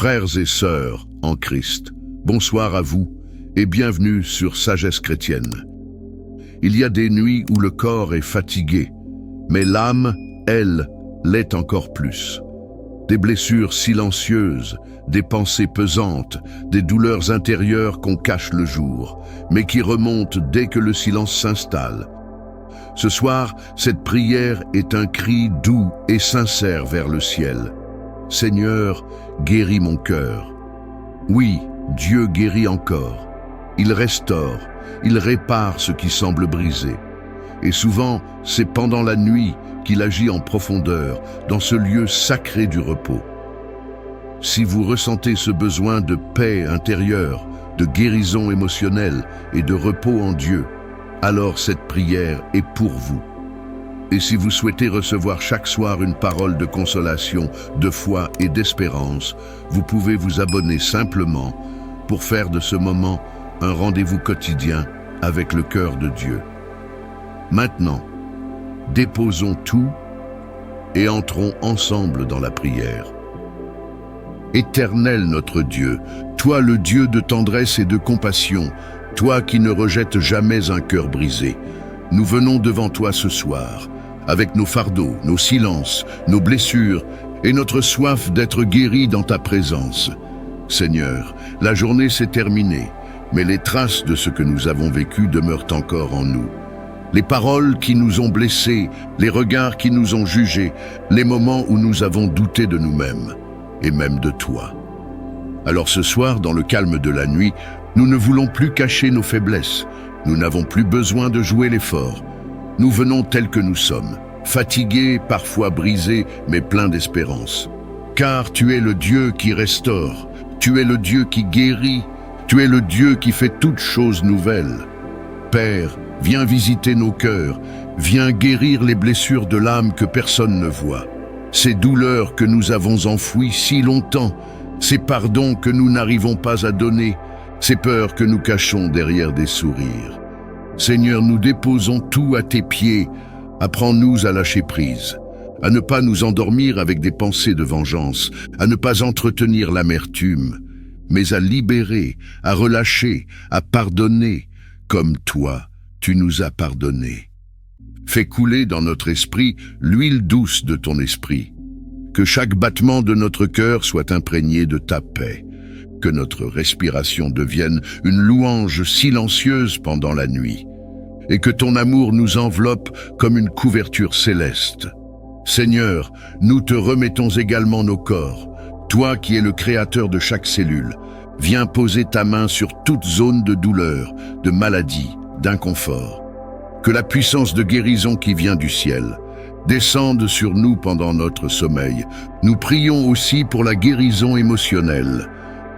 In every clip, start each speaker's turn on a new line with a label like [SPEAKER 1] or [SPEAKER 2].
[SPEAKER 1] Frères et sœurs en Christ, bonsoir à vous et bienvenue sur Sagesse chrétienne. Il y a des nuits où le corps est fatigué, mais l'âme, elle, l'est encore plus. Des blessures silencieuses, des pensées pesantes, des douleurs intérieures qu'on cache le jour, mais qui remontent dès que le silence s'installe. Ce soir, cette prière est un cri doux et sincère vers le ciel. Seigneur, guéris mon cœur. Oui, Dieu guérit encore. Il restaure, il répare ce qui semble brisé. Et souvent, c'est pendant la nuit qu'il agit en profondeur, dans ce lieu sacré du repos. Si vous ressentez ce besoin de paix intérieure, de guérison émotionnelle et de repos en Dieu, alors cette prière est pour vous. Et si vous souhaitez recevoir chaque soir une parole de consolation, de foi et d'espérance, vous pouvez vous abonner simplement pour faire de ce moment un rendez-vous quotidien avec le cœur de Dieu. Maintenant, déposons tout et entrons ensemble dans la prière. Éternel notre Dieu, toi le Dieu de tendresse et de compassion, toi qui ne rejettes jamais un cœur brisé, nous venons devant toi ce soir, avec nos fardeaux, nos silences, nos blessures et notre soif d'être guéris dans ta présence. Seigneur, la journée s'est terminée, mais les traces de ce que nous avons vécu demeurent encore en nous. Les paroles qui nous ont blessés, les regards qui nous ont jugés, les moments où nous avons douté de nous-mêmes, et même de toi. Alors ce soir, dans le calme de la nuit, nous ne voulons plus cacher nos faiblesses, nous n'avons plus besoin de jouer les forts. Nous venons tels que nous sommes, fatigués, parfois brisés, mais pleins d'espérance. Car tu es le Dieu qui restaure, tu es le Dieu qui guérit, tu es le Dieu qui fait toutes choses nouvelles. Père, viens visiter nos cœurs, viens guérir les blessures de l'âme que personne ne voit. Ces douleurs que nous avons enfouies si longtemps, ces pardons que nous n'arrivons pas à donner, ces peurs que nous cachons derrière des sourires. Seigneur, nous déposons tout à tes pieds. Apprends-nous à lâcher prise, à ne pas nous endormir avec des pensées de vengeance, à ne pas entretenir l'amertume, mais à libérer, à relâcher, à pardonner, comme toi, tu nous as pardonné. Fais couler dans notre esprit l'huile douce de ton esprit. Que chaque battement de notre cœur soit imprégné de ta paix. Que notre respiration devienne une louange silencieuse pendant la nuit. Et que ton amour nous enveloppe comme une couverture céleste. Seigneur, nous te remettons également nos corps. Toi qui es le créateur de chaque cellule, viens poser ta main sur toute zone de douleur, de maladie, d'inconfort. Que la puissance de guérison qui vient du ciel descende sur nous pendant notre sommeil. Nous prions aussi pour la guérison émotionnelle,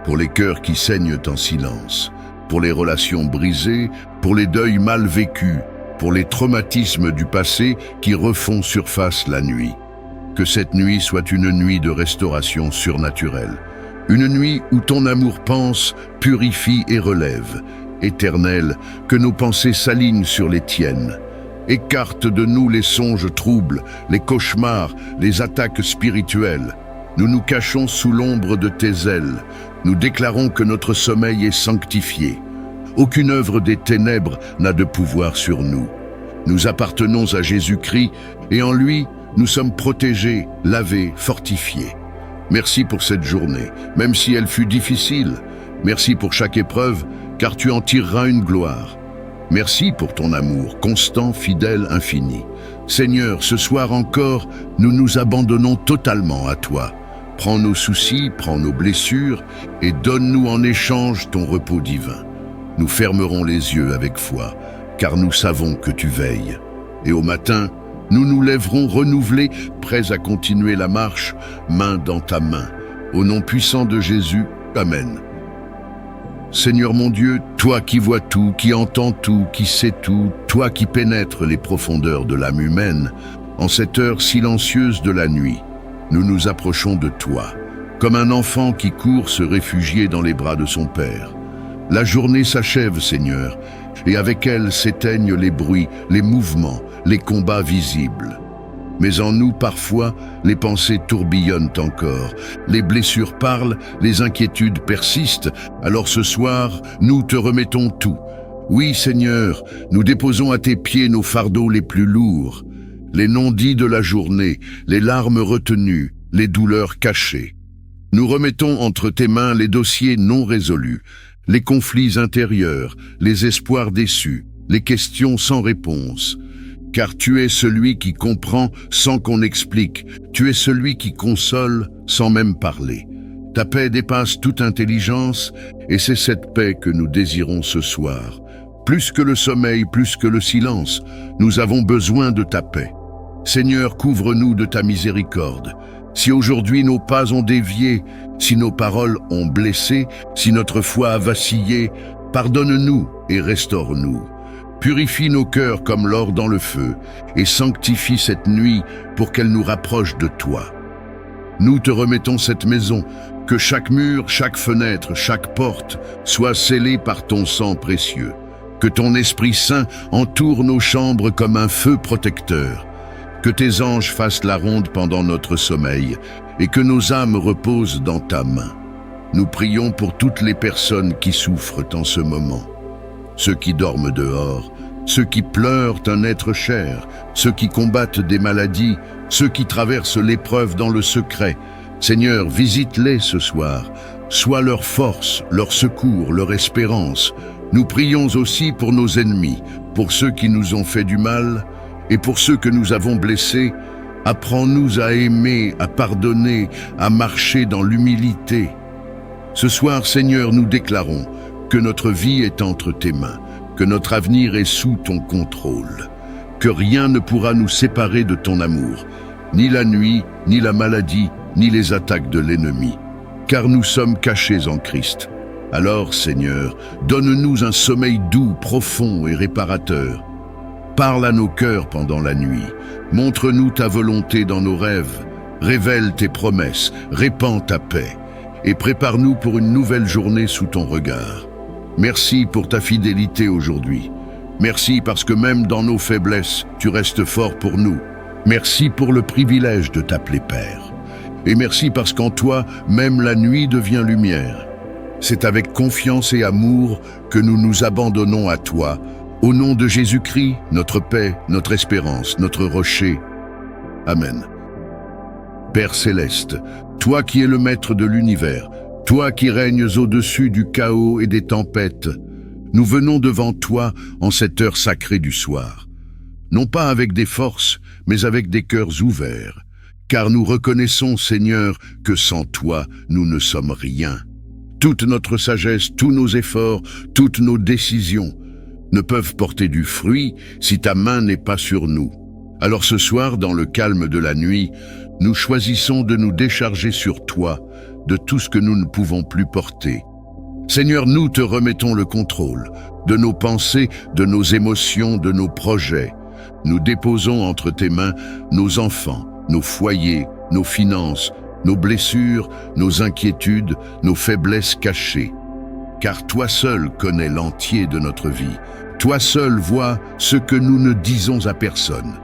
[SPEAKER 1] pour les cœurs qui saignent en silence, pour les relations brisées, pour les deuils mal vécus, pour les traumatismes du passé qui refont surface la nuit. Que cette nuit soit une nuit de restauration surnaturelle, une nuit où ton amour pense, purifie et relève. Éternel, que nos pensées s'alignent sur les tiennes. Écarte de nous les songes troubles, les cauchemars, les attaques spirituelles. Nous nous cachons sous l'ombre de tes ailes. Nous déclarons que notre sommeil est sanctifié. Aucune œuvre des ténèbres n'a de pouvoir sur nous. Nous appartenons à Jésus-Christ et en lui, nous sommes protégés, lavés, fortifiés. Merci pour cette journée, même si elle fut difficile. Merci pour chaque épreuve, car tu en tireras une gloire. Merci pour ton amour, constant, fidèle, infini. Seigneur, ce soir encore, nous nous abandonnons totalement à toi. Prends nos soucis, prends nos blessures, et donne-nous en échange ton repos divin. Nous fermerons les yeux avec foi, car nous savons que tu veilles. Et au matin, nous nous lèverons renouvelés, prêts à continuer la marche, main dans ta main. Au nom puissant de Jésus, Amen. Seigneur mon Dieu, toi qui vois tout, qui entends tout, qui sais tout, toi qui pénètres les profondeurs de l'âme humaine, en cette heure silencieuse de la nuit, nous nous approchons de toi, comme un enfant qui court se réfugier dans les bras de son Père. La journée s'achève, Seigneur, et avec elle s'éteignent les bruits, les mouvements, les combats visibles. Mais en nous, parfois, les pensées tourbillonnent encore. Les blessures parlent, les inquiétudes persistent. Alors ce soir, nous te remettons tout. Oui, Seigneur, nous déposons à tes pieds nos fardeaux les plus lourds, les non-dits de la journée, les larmes retenues, les douleurs cachées. Nous remettons entre tes mains les dossiers non résolus, les conflits intérieurs, les espoirs déçus, les questions sans réponse. Car tu es celui qui comprend sans qu'on explique, tu es celui qui console sans même parler. Ta paix dépasse toute intelligence et c'est cette paix que nous désirons ce soir. Plus que le sommeil, plus que le silence, nous avons besoin de ta paix. Seigneur, couvre-nous de ta miséricorde. Si aujourd'hui nos pas ont dévié, si nos paroles ont blessé, si notre foi a vacillé, pardonne-nous et restaure-nous. Purifie nos cœurs comme l'or dans le feu et sanctifie cette nuit pour qu'elle nous rapproche de toi. Nous te remettons cette maison, que chaque mur, chaque fenêtre, chaque porte soit scellée par ton sang précieux. Que ton Esprit Saint entoure nos chambres comme un feu protecteur. Que tes anges fassent la ronde pendant notre sommeil et que nos âmes reposent dans ta main. Nous prions pour toutes les personnes qui souffrent en ce moment. Ceux qui dorment dehors, ceux qui pleurent un être cher, ceux qui combattent des maladies, ceux qui traversent l'épreuve dans le secret. Seigneur, visite-les ce soir. Sois leur force, leur secours, leur espérance. Nous prions aussi pour nos ennemis, pour ceux qui nous ont fait du mal et pour ceux que nous avons blessés. Apprends-nous à aimer, à pardonner, à marcher dans l'humilité. Ce soir, Seigneur, nous déclarons que notre vie est entre tes mains, que notre avenir est sous ton contrôle, que rien ne pourra nous séparer de ton amour, ni la nuit, ni la maladie, ni les attaques de l'ennemi, car nous sommes cachés en Christ. Alors, Seigneur, donne-nous un sommeil doux, profond et réparateur. Parle à nos cœurs pendant la nuit. Montre-nous ta volonté dans nos rêves. Révèle tes promesses, répands ta paix et prépare-nous pour une nouvelle journée sous ton regard. Merci pour ta fidélité aujourd'hui. Merci parce que même dans nos faiblesses, tu restes fort pour nous. Merci pour le privilège de t'appeler Père. Et merci parce qu'en toi, même la nuit devient lumière. C'est avec confiance et amour que nous nous abandonnons à toi, au nom de Jésus-Christ, notre paix, notre espérance, notre rocher. Amen. Père céleste, toi qui es le maître de l'univers, toi qui règnes au-dessus du chaos et des tempêtes, nous venons devant toi en cette heure sacrée du soir. Non pas avec des forces, mais avec des cœurs ouverts, car nous reconnaissons, Seigneur, que sans toi, nous ne sommes rien. Toute notre sagesse, tous nos efforts, toutes nos décisions ne peuvent porter du fruit si ta main n'est pas sur nous. Alors ce soir, dans le calme de la nuit, nous choisissons de nous décharger sur toi de tout ce que nous ne pouvons plus porter. Seigneur, nous te remettons le contrôle de nos pensées, de nos émotions, de nos projets. Nous déposons entre tes mains nos enfants, nos foyers, nos finances, nos blessures, nos inquiétudes, nos faiblesses cachées. Car toi seul connais l'entier de notre vie. Toi seul vois ce que nous ne disons à personne.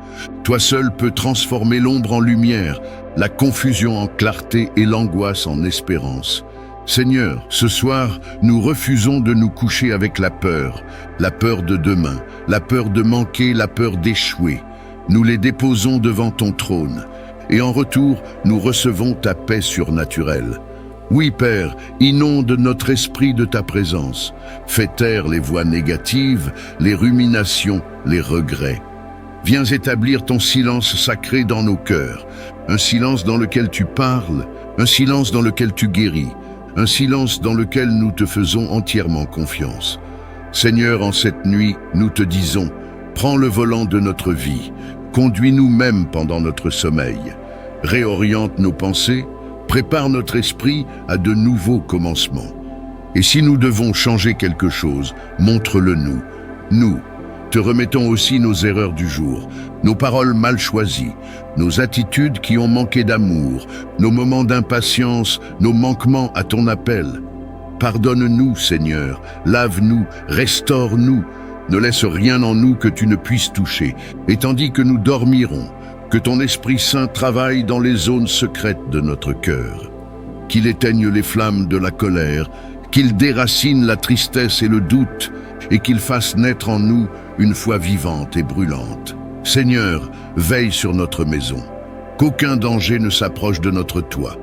[SPEAKER 1] Toi seul peux transformer l'ombre en lumière, la confusion en clarté et l'angoisse en espérance. Seigneur, ce soir, nous refusons de nous coucher avec la peur de demain, la peur de manquer, la peur d'échouer. Nous les déposons devant ton trône. Et en retour, nous recevons ta paix surnaturelle. Oui, Père, inonde notre esprit de ta présence. Fais taire les voix négatives, les ruminations, les regrets. Viens établir ton silence sacré dans nos cœurs, un silence dans lequel tu parles, un silence dans lequel tu guéris, un silence dans lequel nous te faisons entièrement confiance. Seigneur, en cette nuit, nous te disons, prends le volant de notre vie, conduis-nous même pendant notre sommeil, réoriente nos pensées, prépare notre esprit à de nouveaux commencements. Et si nous devons changer quelque chose, montre-le nous. Nous te remettons aussi nos erreurs du jour, nos paroles mal choisies, nos attitudes qui ont manqué d'amour, nos moments d'impatience, nos manquements à ton appel. Pardonne-nous, Seigneur, lave-nous, restaure-nous. Ne laisse rien en nous que tu ne puisses toucher. Et tandis que nous dormirons, Que ton Esprit Saint travaille dans les zones secrètes de notre cœur. Qu'il éteigne les flammes de la colère, qu'il déracine la tristesse et le doute, et qu'il fasse naître en nous une foi vivante et brûlante. Seigneur, veille sur notre maison. Qu'aucun danger ne s'approche de notre toit.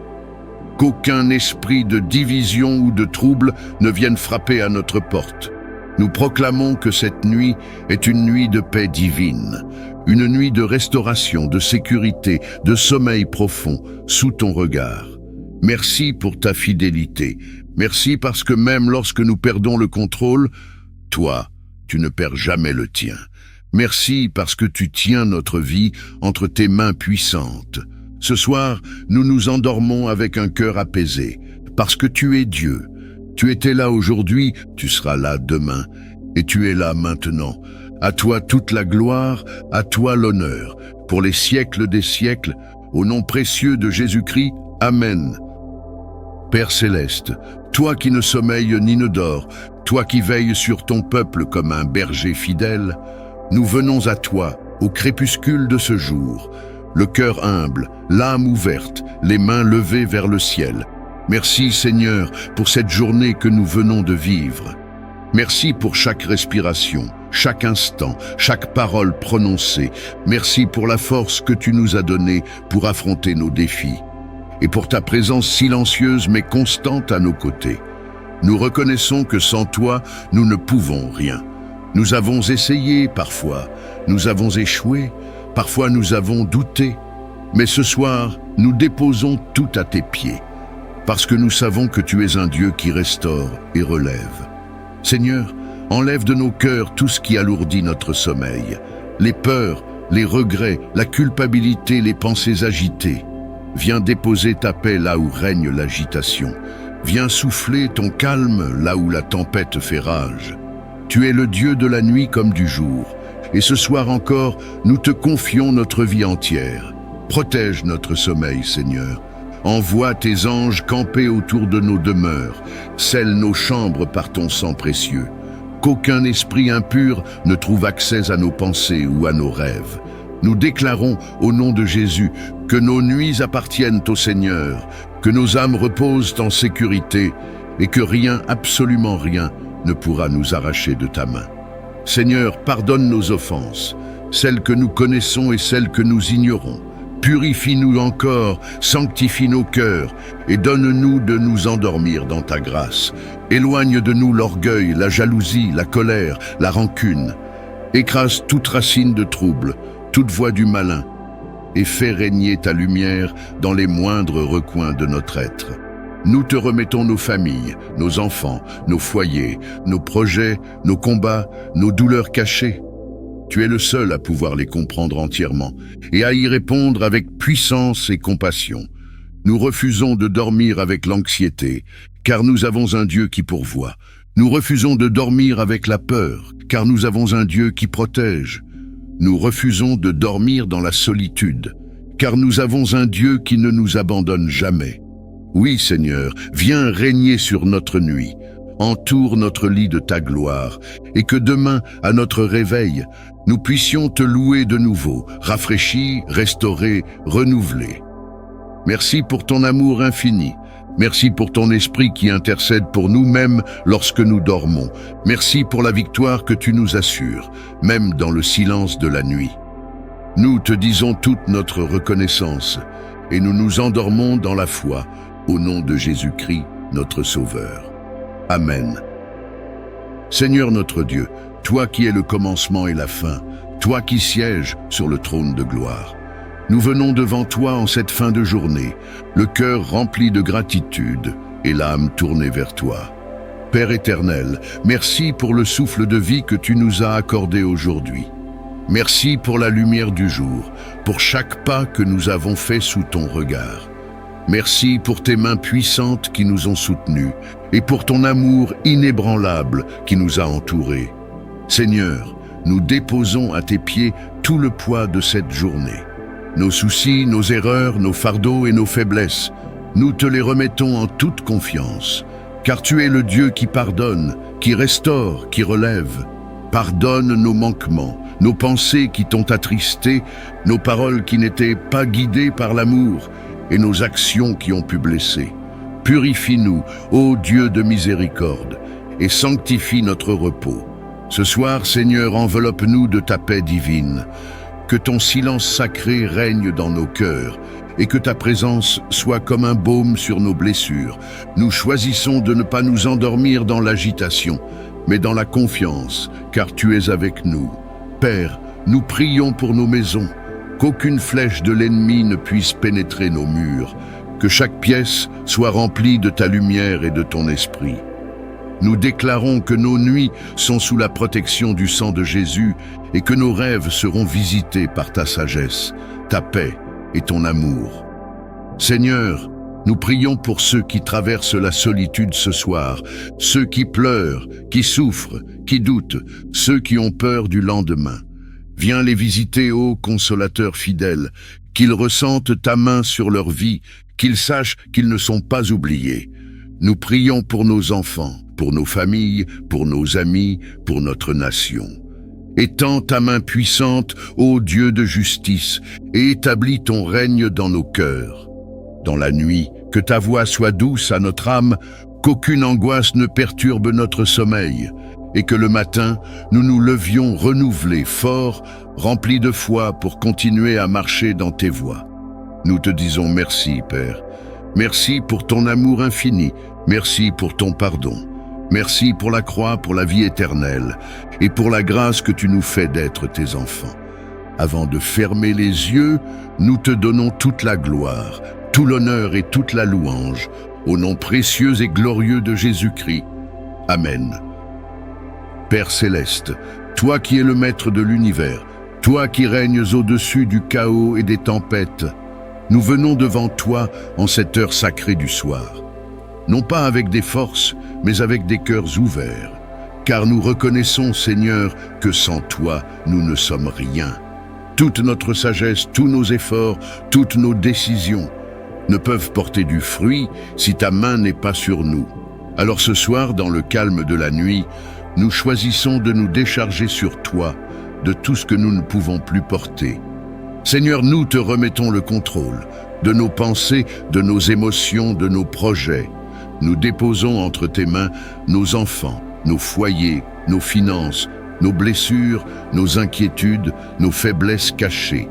[SPEAKER 1] Qu'aucun esprit de division ou de trouble ne vienne frapper à notre porte. Nous proclamons que cette nuit est une nuit de paix divine, une nuit de restauration, de sécurité, de sommeil profond, sous ton regard. Merci pour ta fidélité. Merci parce que même lorsque nous perdons le contrôle, toi, tu ne perds jamais le tien. Merci parce que tu tiens notre vie entre tes mains puissantes. Ce soir, nous nous endormons avec un cœur apaisé, parce que tu es Dieu. Tu étais là aujourd'hui, tu seras là demain, et tu es là maintenant. À toi toute la gloire, à toi l'honneur, pour les siècles des siècles, au nom précieux de Jésus-Christ. Amen. Père céleste, toi qui ne sommeilles ni ne dors, toi qui veilles sur ton peuple comme un berger fidèle, nous venons à toi, au crépuscule de ce jour, le cœur humble, l'âme ouverte, les mains levées vers le ciel. Merci Seigneur pour cette journée que nous venons de vivre. Merci pour chaque respiration, chaque instant, chaque parole prononcée. Merci pour la force que tu nous as donnée pour affronter nos défis. Et pour ta présence silencieuse mais constante à nos côtés. Nous reconnaissons que sans toi, nous ne pouvons rien. Nous avons essayé parfois, nous avons échoué, parfois nous avons douté. Mais ce soir, nous déposons tout à tes pieds, parce que nous savons que tu es un Dieu qui restaure et relève. Seigneur, enlève de nos cœurs tout ce qui alourdit notre sommeil, les peurs, les regrets, la culpabilité, les pensées agitées. Viens déposer ta paix là où règne l'agitation. Viens souffler ton calme là où la tempête fait rage. Tu es le Dieu de la nuit comme du jour. Et ce soir encore, nous te confions notre vie entière. Protège notre sommeil, Seigneur. Envoie tes anges camper autour de nos demeures. Scelle nos chambres par ton sang précieux. Qu'aucun esprit impur ne trouve accès à nos pensées ou à nos rêves. Nous déclarons, au nom de Jésus, que nos nuits appartiennent au Seigneur, que nos âmes reposent en sécurité et que rien, absolument rien, ne pourra nous arracher de ta main. Seigneur, pardonne nos offenses, celles que nous connaissons et celles que nous ignorons. Purifie-nous encore, sanctifie nos cœurs et donne-nous de nous endormir dans ta grâce. Éloigne de nous l'orgueil, la jalousie, la colère, la rancune. Écrase toute racine de trouble, toute voie du malin, et fais régner ta lumière dans les moindres recoins de notre être. Nous te remettons nos familles, nos enfants, nos foyers, nos projets, nos combats, nos douleurs cachées. Tu es le seul à pouvoir les comprendre entièrement et à y répondre avec puissance et compassion. Nous refusons de dormir avec l'anxiété, car nous avons un Dieu qui pourvoit. Nous refusons de dormir avec la peur, car nous avons un Dieu qui protège. Nous refusons de dormir dans la solitude, car nous avons un Dieu qui ne nous abandonne jamais. Oui, Seigneur, viens régner sur notre nuit. Entoure notre lit de ta gloire, et que demain, à notre réveil, nous puissions te louer de nouveau, rafraîchis, restaurés, renouvelés. Merci pour ton amour infini. Merci pour ton esprit qui intercède pour nous-mêmes lorsque nous dormons. Merci pour la victoire que tu nous assures, même dans le silence de la nuit. Nous te disons toute notre reconnaissance, et nous nous endormons dans la foi, au nom de Jésus-Christ, notre Sauveur. Amen. Seigneur notre Dieu, toi qui es le commencement et la fin, toi qui sièges sur le trône de gloire, nous venons devant toi en cette fin de journée, le cœur rempli de gratitude et l'âme tournée vers toi. Père éternel, merci pour le souffle de vie que tu nous as accordé aujourd'hui. Merci pour la lumière du jour, pour chaque pas que nous avons fait sous ton regard. Merci pour tes mains puissantes qui nous ont soutenus et pour ton amour inébranlable qui nous a entourés. Seigneur, nous déposons à tes pieds tout le poids de cette journée. Nos soucis, nos erreurs, nos fardeaux et nos faiblesses, nous te les remettons en toute confiance, car tu es le Dieu qui pardonne, qui restaure, qui relève. Pardonne nos manquements, nos pensées qui t'ont attristé, nos paroles qui n'étaient pas guidées par l'amour et nos actions qui ont pu blesser. Purifie-nous, ô Dieu de miséricorde, et sanctifie notre repos. Ce soir, Seigneur, enveloppe-nous de ta paix divine. Que ton silence sacré règne dans nos cœurs et que ta présence soit comme un baume sur nos blessures. Nous choisissons de ne pas nous endormir dans l'agitation, mais dans la confiance, car tu es avec nous. Père, nous prions pour nos maisons, qu'aucune flèche de l'ennemi ne puisse pénétrer nos murs, que chaque pièce soit remplie de ta lumière et de ton esprit. Nous déclarons que nos nuits sont sous la protection du sang de Jésus et que nos rêves seront visités par ta sagesse, ta paix et ton amour. Seigneur, nous prions pour ceux qui traversent la solitude ce soir, ceux qui pleurent, qui souffrent, qui doutent, ceux qui ont peur du lendemain. Viens les visiter, ô consolateur fidèle, qu'ils ressentent ta main sur leur vie, qu'ils sachent qu'ils ne sont pas oubliés. Nous prions pour nos enfants, pour nos familles, pour nos amis, pour notre nation. Étends ta main puissante, ô Dieu de justice, et établis ton règne dans nos cœurs. Dans la nuit, que ta voix soit douce à notre âme, qu'aucune angoisse ne perturbe notre sommeil, et que le matin, nous nous levions renouvelés, forts, remplis de foi pour continuer à marcher dans tes voies. Nous te disons merci, Père. Merci pour ton amour infini. Merci pour ton pardon. Merci pour la croix, pour la vie éternelle et pour la grâce que tu nous fais d'être tes enfants. Avant de fermer les yeux, nous te donnons toute la gloire, tout l'honneur et toute la louange, au nom précieux et glorieux de Jésus-Christ. Amen. Père céleste, toi qui es le maître de l'univers, toi qui règnes au-dessus du chaos et des tempêtes, nous venons devant toi en cette heure sacrée du soir. Non pas avec des forces, mais avec des cœurs ouverts. Car nous reconnaissons, Seigneur, que sans toi, nous ne sommes rien. Toute notre sagesse, tous nos efforts, toutes nos décisions ne peuvent porter du fruit si ta main n'est pas sur nous. Alors ce soir, dans le calme de la nuit, nous choisissons de nous décharger sur toi de tout ce que nous ne pouvons plus porter. Seigneur, nous te remettons le contrôle de nos pensées, de nos émotions, de nos projets. Nous déposons entre tes mains nos enfants, nos foyers, nos finances, nos blessures, nos inquiétudes, nos faiblesses cachées.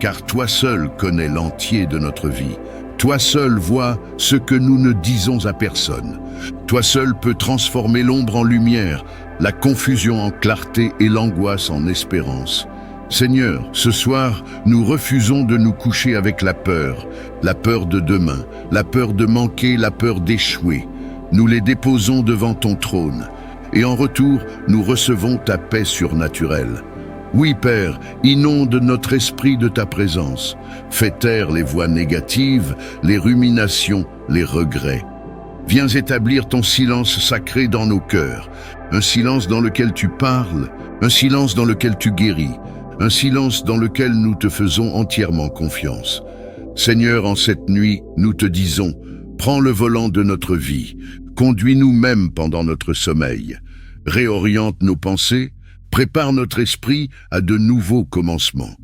[SPEAKER 1] Car toi seul connais l'entier de notre vie. Toi seul vois ce que nous ne disons à personne. Toi seul peux transformer l'ombre en lumière, la confusion en clarté et l'angoisse en espérance. Seigneur, ce soir, nous refusons de nous coucher avec la peur de demain, la peur de manquer, la peur d'échouer. Nous les déposons devant ton trône, et en retour, nous recevons ta paix surnaturelle. Oui, Père, inonde notre esprit de ta présence. Fais taire les voix négatives, les ruminations, les regrets. Viens établir ton silence sacré dans nos cœurs, un silence dans lequel tu parles, un silence dans lequel tu guéris, un silence dans lequel nous te faisons entièrement confiance. Seigneur, en cette nuit, nous te disons, prends le volant de notre vie, conduis-nous même pendant notre sommeil, réoriente nos pensées, prépare notre esprit à de nouveaux commencements.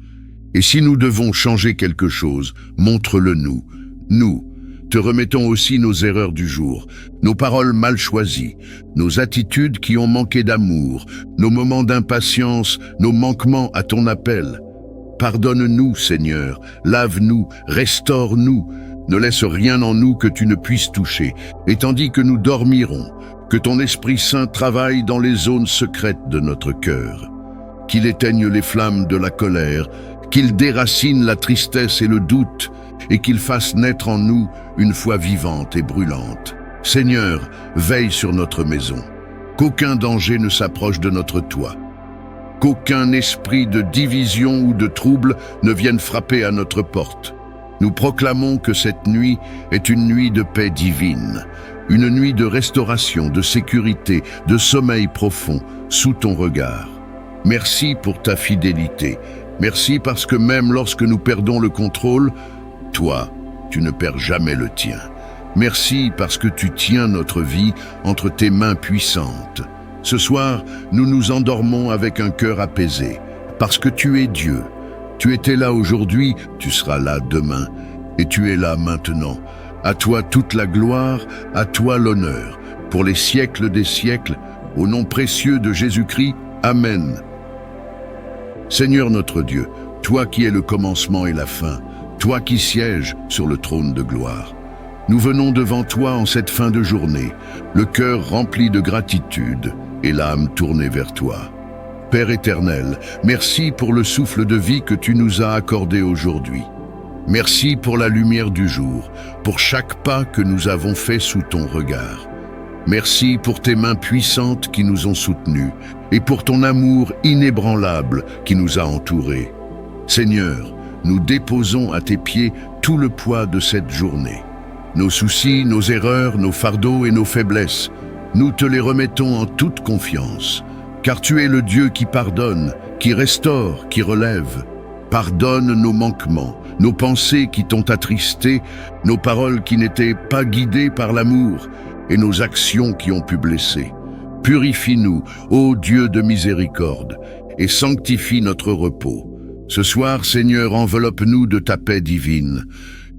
[SPEAKER 1] Et si nous devons changer quelque chose, montre-le nous. Nous te remettons aussi nos erreurs du jour, nos paroles mal choisies, nos attitudes qui ont manqué d'amour, nos moments d'impatience, nos manquements à ton appel. Pardonne-nous, Seigneur, lave-nous, restaure-nous, ne laisse rien en nous que tu ne puisses toucher, et tandis que nous dormirons, que ton Esprit Saint travaille dans les zones secrètes de notre cœur, qu'il éteigne les flammes de la colère, qu'il déracine la tristesse et le doute, et qu'il fasse naître en nous une foi vivante et brûlante. Seigneur, veille sur notre maison, qu'aucun danger ne s'approche de notre toit, qu'aucun esprit de division ou de trouble ne vienne frapper à notre porte. Nous proclamons que cette nuit est une nuit de paix divine, une nuit de restauration, de sécurité, de sommeil profond, sous ton regard. Merci pour ta fidélité. Merci parce que même lorsque nous perdons le contrôle, toi, tu ne perds jamais le tien. Merci parce que tu tiens notre vie entre tes mains puissantes. Ce soir, nous nous endormons avec un cœur apaisé, parce que tu es Dieu. Tu étais là aujourd'hui, tu seras là demain, et tu es là maintenant. À toi toute la gloire, à toi l'honneur, pour les siècles des siècles, au nom précieux de Jésus-Christ. Amen. Seigneur notre Dieu, toi qui es le commencement et la fin, toi qui sièges sur le trône de gloire, nous venons devant toi en cette fin de journée, le cœur rempli de gratitude et l'âme tournée vers toi. Père éternel, merci pour le souffle de vie que tu nous as accordé aujourd'hui. Merci pour la lumière du jour, pour chaque pas que nous avons fait sous ton regard. Merci pour tes mains puissantes qui nous ont soutenus et pour ton amour inébranlable qui nous a entourés. Seigneur, nous déposons à tes pieds tout le poids de cette journée. Nos soucis, nos erreurs, nos fardeaux et nos faiblesses, nous te les remettons en toute confiance, car tu es le Dieu qui pardonne, qui restaure, qui relève. Pardonne nos manquements, nos pensées qui t'ont attristé, nos paroles qui n'étaient pas guidées par l'amour et nos actions qui ont pu blesser. Purifie-nous, ô Dieu de miséricorde, et sanctifie notre repos. Ce soir, Seigneur, enveloppe-nous de ta paix divine.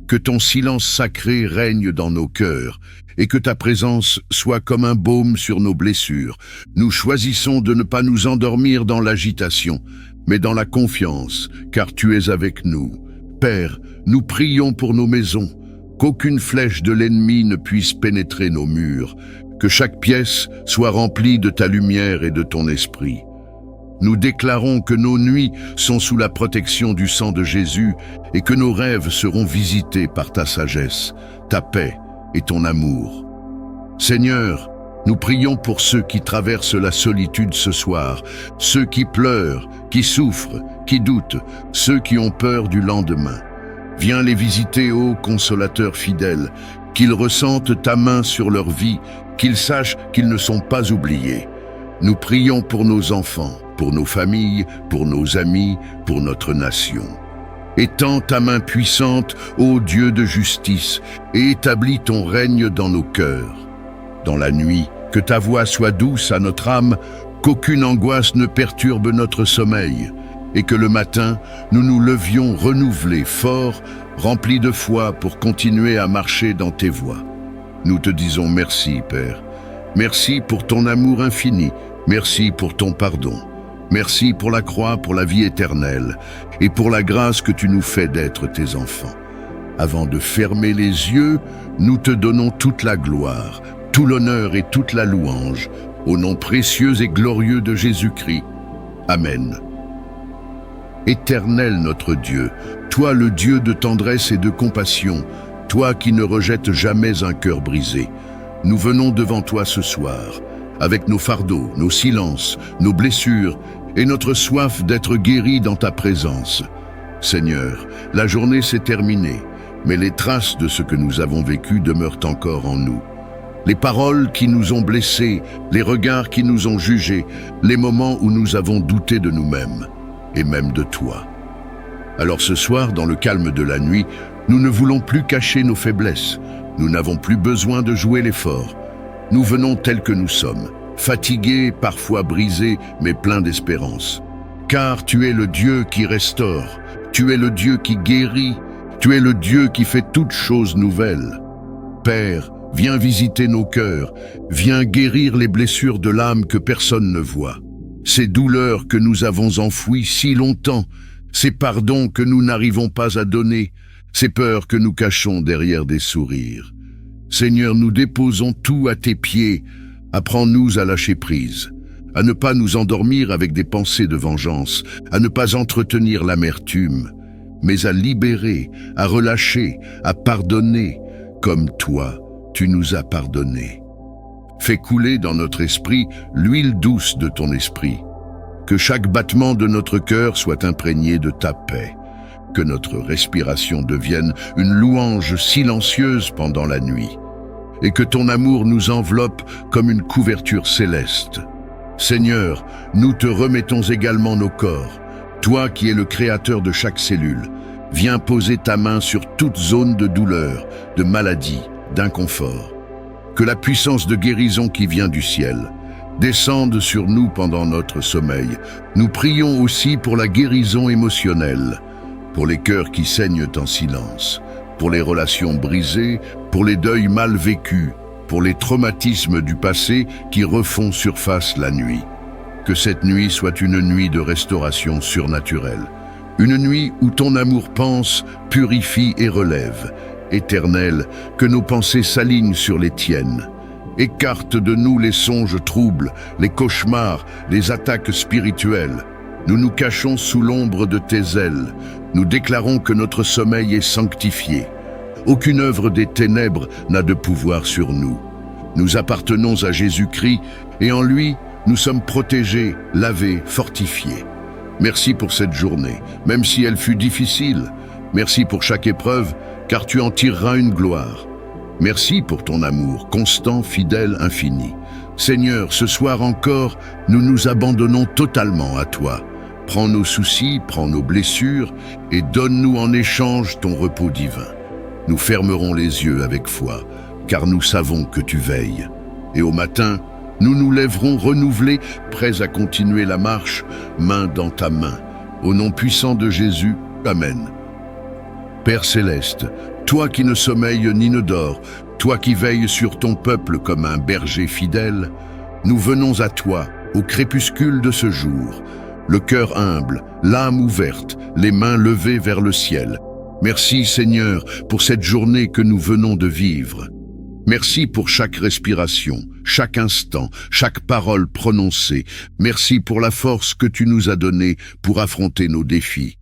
[SPEAKER 1] Que ton silence sacré règne dans nos cœurs et que ta présence soit comme un baume sur nos blessures. Nous choisissons de ne pas nous endormir dans l'agitation, mais dans la confiance, car tu es avec nous. Père, nous prions pour nos maisons, qu'aucune flèche de l'ennemi ne puisse pénétrer nos murs, que chaque pièce soit remplie de ta lumière et de ton esprit. Nous déclarons que nos nuits sont sous la protection du sang de Jésus et que nos rêves seront visités par ta sagesse, ta paix et ton amour. Seigneur, nous prions pour ceux qui traversent la solitude ce soir, ceux qui pleurent, qui souffrent, qui doutent, ceux qui ont peur du lendemain. Viens les visiter, ô consolateur fidèle, qu'ils ressentent ta main sur leur vie, qu'ils sachent qu'ils ne sont pas oubliés. Nous prions pour nos enfants, pour nos familles, pour nos amis, pour notre nation. Étends ta main puissante, ô Dieu de justice, et établis ton règne dans nos cœurs. Dans la nuit, que ta voix soit douce à notre âme, qu'aucune angoisse ne perturbe notre sommeil, et que le matin, nous nous levions renouvelés, forts, remplis de foi pour continuer à marcher dans tes voies. Nous te disons merci, Père. Merci pour ton amour infini. Merci pour ton pardon. Merci pour la croix, pour la vie éternelle et pour la grâce que tu nous fais d'être tes enfants. Avant de fermer les yeux, nous te donnons toute la gloire, tout l'honneur et toute la louange, au nom précieux et glorieux de Jésus-Christ. Amen. Éternel notre Dieu, toi le Dieu de tendresse et de compassion, toi qui ne rejettes jamais un cœur brisé, nous venons devant toi ce soir, avec nos fardeaux, nos silences, nos blessures et notre soif d'être guéris dans ta présence. Seigneur, la journée s'est terminée, mais les traces de ce que nous avons vécu demeurent encore en nous. Les paroles qui nous ont blessés, les regards qui nous ont jugés, les moments où nous avons douté de nous-mêmes, et même de toi. Alors ce soir, dans le calme de la nuit, nous ne voulons plus cacher nos faiblesses, nous n'avons plus besoin de jouer les forts. Nous venons tels que nous sommes, fatigués, parfois brisés, mais pleins d'espérance. Car tu es le Dieu qui restaure, tu es le Dieu qui guérit, tu es le Dieu qui fait toutes choses nouvelles. Père, viens visiter nos cœurs, viens guérir les blessures de l'âme que personne ne voit. Ces douleurs que nous avons enfouies si longtemps, ces pardons que nous n'arrivons pas à donner, ces peurs que nous cachons derrière des sourires. Seigneur, nous déposons tout à tes pieds. Apprends-nous à lâcher prise, à ne pas nous endormir avec des pensées de vengeance, à ne pas entretenir l'amertume, mais à libérer, à relâcher, à pardonner, comme toi, tu nous as pardonné. Fais couler dans notre esprit l'huile douce de ton esprit. Que chaque battement de notre cœur soit imprégné de ta paix. Que notre respiration devienne une louange silencieuse pendant la nuit. Et que ton amour nous enveloppe comme une couverture céleste. Seigneur, nous te remettons également nos corps. Toi qui es le créateur de chaque cellule, viens poser ta main sur toute zone de douleur, de maladie, d'inconfort. Que la puissance de guérison qui vient du ciel descende sur nous pendant notre sommeil. Nous prions aussi pour la guérison émotionnelle, pour les cœurs qui saignent en silence, pour les relations brisées, pour les deuils mal vécus, pour les traumatismes du passé qui refont surface la nuit. Que cette nuit soit une nuit de restauration surnaturelle, une nuit où ton amour pense, purifie et relève. Éternel, que nos pensées s'alignent sur les tiennes. Écarte de nous les songes troubles, les cauchemars, les attaques spirituelles. Nous nous cachons sous l'ombre de tes ailes. Nous déclarons que notre sommeil est sanctifié. Aucune œuvre des ténèbres n'a de pouvoir sur nous. Nous appartenons à Jésus-Christ et en lui, nous sommes protégés, lavés, fortifiés. Merci pour cette journée, même si elle fut difficile. Merci pour chaque épreuve, car tu en tireras une gloire. Merci pour ton amour, constant, fidèle, infini. Seigneur, ce soir encore, nous nous abandonnons totalement à toi. Prends nos soucis, prends nos blessures, et donne-nous en échange ton repos divin. Nous fermerons les yeux avec foi, car nous savons que tu veilles. Et au matin, nous nous lèverons renouvelés, prêts à continuer la marche, main dans ta main. Au nom puissant de Jésus, Amen. Père céleste, toi qui ne sommeilles ni ne dors, toi qui veilles sur ton peuple comme un berger fidèle, nous venons à toi, au crépuscule de ce jour, le cœur humble, l'âme ouverte, les mains levées vers le ciel. Merci Seigneur pour cette journée que nous venons de vivre. Merci pour chaque respiration, chaque instant, chaque parole prononcée. Merci pour la force que tu nous as donnée pour affronter nos défis.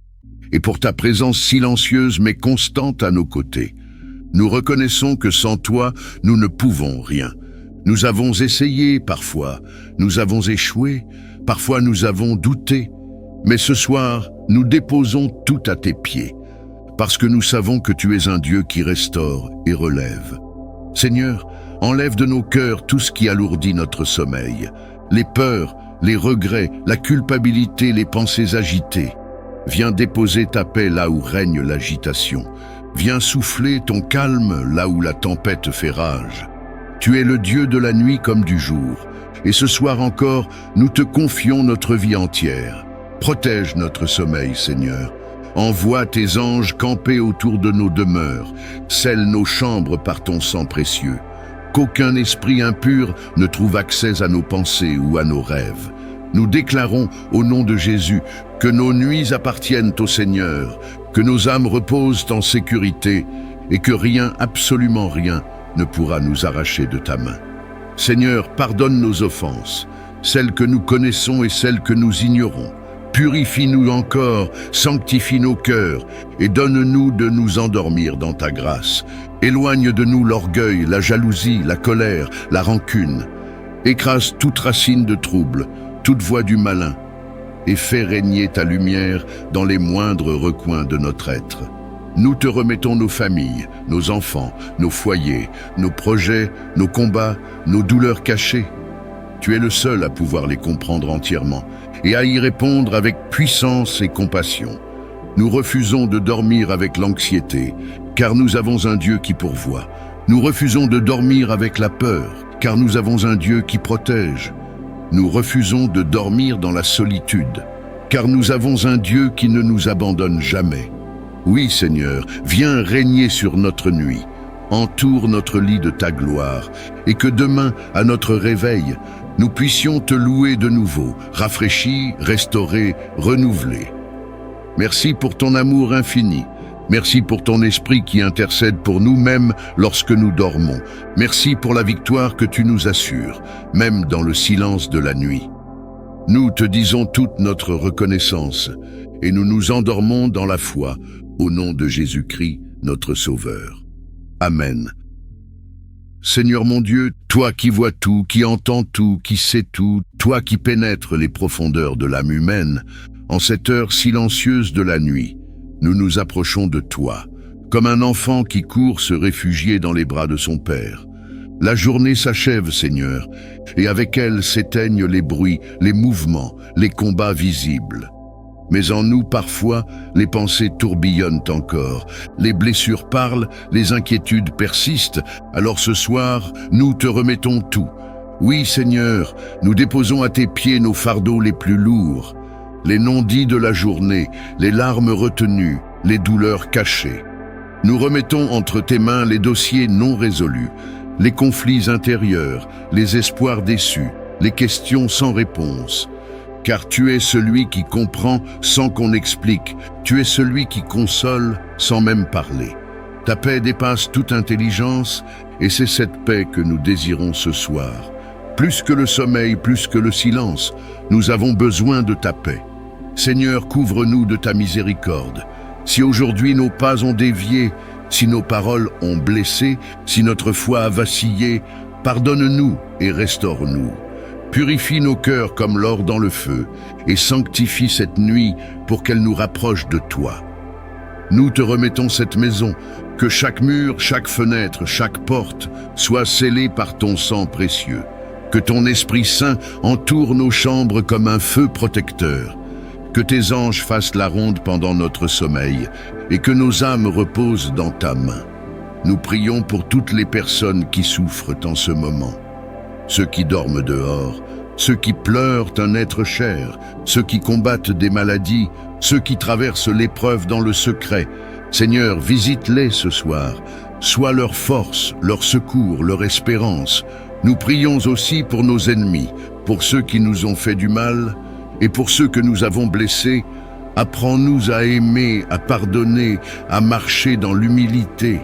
[SPEAKER 1] Et pour ta présence silencieuse mais constante à nos côtés. Nous reconnaissons que sans toi, nous ne pouvons rien. Nous avons essayé parfois, nous avons échoué, parfois nous avons douté. Mais ce soir, nous déposons tout à tes pieds, parce que nous savons que tu es un Dieu qui restaure et relève. Seigneur, enlève de nos cœurs tout ce qui alourdit notre sommeil, les peurs, les regrets, la culpabilité, les pensées agitées. Viens déposer ta paix là où règne l'agitation. Viens souffler ton calme là où la tempête fait rage. Tu es le Dieu de la nuit comme du jour. Et ce soir encore, nous te confions notre vie entière. Protège notre sommeil, Seigneur. Envoie tes anges camper autour de nos demeures. Scelle nos chambres par ton sang précieux. Qu'aucun esprit impur ne trouve accès à nos pensées ou à nos rêves. Nous déclarons, au nom de Jésus, que nos nuits appartiennent au Seigneur, que nos âmes reposent en sécurité et que rien, absolument rien, ne pourra nous arracher de ta main. Seigneur, pardonne nos offenses, celles que nous connaissons et celles que nous ignorons. Purifie-nous encore, sanctifie nos cœurs et donne-nous de nous endormir dans ta grâce. Éloigne de nous l'orgueil, la jalousie, la colère, la rancune. Écrase toute racine de trouble, toute voie du malin, et fais régner ta lumière dans les moindres recoins de notre être. Nous te remettons nos familles, nos enfants, nos foyers, nos projets, nos combats, nos douleurs cachées. Tu es le seul à pouvoir les comprendre entièrement et à y répondre avec puissance et compassion. Nous refusons de dormir avec l'anxiété, car nous avons un Dieu qui pourvoit. Nous refusons de dormir avec la peur, car nous avons un Dieu qui protège. Nous refusons de dormir dans la solitude, car nous avons un Dieu qui ne nous abandonne jamais. Oui, Seigneur, viens régner sur notre nuit. Entoure notre lit de ta gloire, et que demain, à notre réveil, nous puissions te louer de nouveau, rafraîchis, restaurés, renouvelés. Merci pour ton amour infini. Merci pour ton esprit qui intercède pour nous même lorsque nous dormons. Merci pour la victoire que tu nous assures, même dans le silence de la nuit. Nous te disons toute notre reconnaissance et nous nous endormons dans la foi, au nom de Jésus-Christ, notre Sauveur. Amen. Seigneur mon Dieu, toi qui vois tout, qui entends tout, qui sais tout, toi qui pénètres les profondeurs de l'âme humaine, en cette heure silencieuse de la nuit, nous nous approchons de toi, comme un enfant qui court se réfugier dans les bras de son père. La journée s'achève, Seigneur, et avec elle s'éteignent les bruits, les mouvements, les combats visibles. Mais en nous, parfois, les pensées tourbillonnent encore, les blessures parlent, les inquiétudes persistent. Alors ce soir, nous te remettons tout. Oui, Seigneur, nous déposons à tes pieds nos fardeaux les plus lourds, les non-dits de la journée, les larmes retenues, les douleurs cachées. Nous remettons entre tes mains les dossiers non résolus, les conflits intérieurs, les espoirs déçus, les questions sans réponse. Car tu es celui qui comprend sans qu'on explique, tu es celui qui console sans même parler. Ta paix dépasse toute intelligence et c'est cette paix que nous désirons ce soir. Plus que le sommeil, plus que le silence, nous avons besoin de ta paix. Seigneur, couvre-nous de ta miséricorde. Si aujourd'hui nos pas ont dévié, si nos paroles ont blessé, si notre foi a vacillé, pardonne-nous et restaure-nous. Purifie nos cœurs comme l'or dans le feu et sanctifie cette nuit pour qu'elle nous rapproche de toi. Nous te remettons cette maison, que chaque mur, chaque fenêtre, chaque porte soit scellée par ton sang précieux. Que ton Esprit Saint entoure nos chambres comme un feu protecteur. Que tes anges fassent la ronde pendant notre sommeil et que nos âmes reposent dans ta main. Nous prions pour toutes les personnes qui souffrent en ce moment. Ceux qui dorment dehors, ceux qui pleurent un être cher, ceux qui combattent des maladies, ceux qui traversent l'épreuve dans le secret. Seigneur, visite-les ce soir. Sois leur force, leur secours, leur espérance. Nous prions aussi pour nos ennemis, pour ceux qui nous ont fait du mal, et pour ceux que nous avons blessés. Apprends-nous à aimer, à pardonner, à marcher dans l'humilité.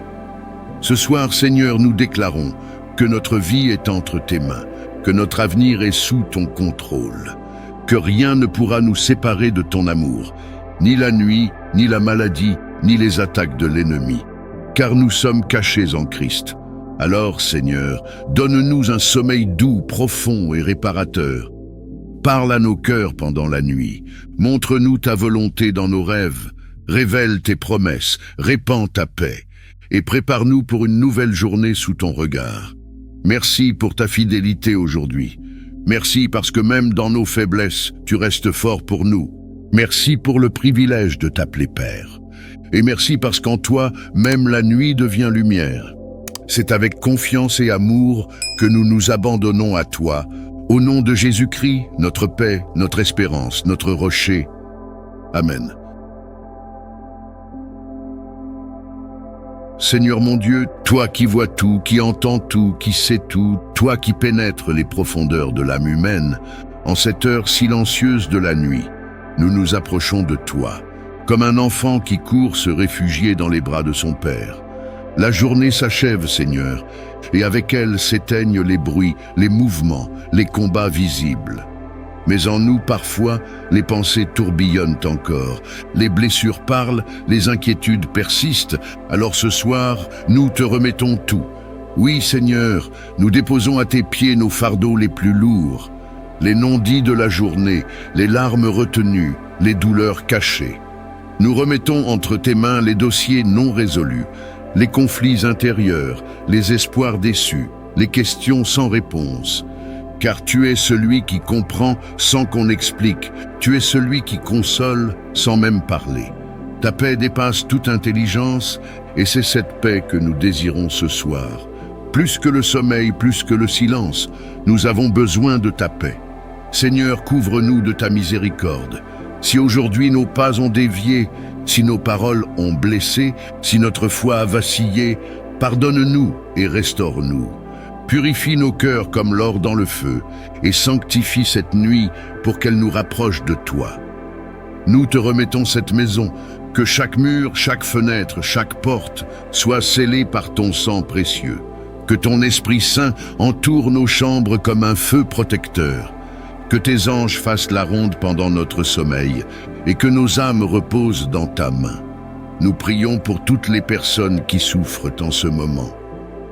[SPEAKER 1] Ce soir, Seigneur, nous déclarons que notre vie est entre tes mains, que notre avenir est sous ton contrôle, que rien ne pourra nous séparer de ton amour, ni la nuit, ni la maladie, ni les attaques de l'ennemi, car nous sommes cachés en Christ. Alors, Seigneur, donne-nous un sommeil doux, profond et réparateur. Parle à nos cœurs pendant la nuit, montre-nous ta volonté dans nos rêves, révèle tes promesses, répands ta paix, et prépare-nous pour une nouvelle journée sous ton regard. Merci pour ta fidélité aujourd'hui. Merci parce que même dans nos faiblesses, tu restes fort pour nous. Merci pour le privilège de t'appeler Père. Et merci parce qu'en toi, même la nuit devient lumière. C'est avec confiance et amour que nous nous abandonnons à toi, au nom de Jésus-Christ, notre paix, notre espérance, notre rocher. Amen. Seigneur mon Dieu, toi qui vois tout, qui entends tout, qui sais tout, toi qui pénètres les profondeurs de l'âme humaine, en cette heure silencieuse de la nuit, nous nous approchons de toi, comme un enfant qui court se réfugier dans les bras de son Père. La journée s'achève, Seigneur, et avec elle s'éteignent les bruits, les mouvements, les combats visibles. Mais en nous, parfois, les pensées tourbillonnent encore, les blessures parlent, les inquiétudes persistent. Alors ce soir, nous te remettons tout. Oui, Seigneur, nous déposons à tes pieds nos fardeaux les plus lourds, les non-dits de la journée, les larmes retenues, les douleurs cachées. Nous remettons entre tes mains les dossiers non résolus, les conflits intérieurs, les espoirs déçus, les questions sans réponse. Car tu es celui qui comprend sans qu'on explique, tu es celui qui console sans même parler. Ta paix dépasse toute intelligence et c'est cette paix que nous désirons ce soir. Plus que le sommeil, plus que le silence, nous avons besoin de ta paix. Seigneur, couvre-nous de ta miséricorde. Si aujourd'hui nos pas ont dévié, si nos paroles ont blessé, si notre foi a vacillé, pardonne-nous et restaure-nous. Purifie nos cœurs comme l'or dans le feu et sanctifie cette nuit pour qu'elle nous rapproche de toi. Nous te remettons cette maison, que chaque mur, chaque fenêtre, chaque porte soit scellée par ton sang précieux. Que ton Esprit Saint entoure nos chambres comme un feu protecteur. Que tes anges fassent la ronde pendant notre sommeil et que nos âmes reposent dans ta main. Nous prions pour toutes les personnes qui souffrent en ce moment.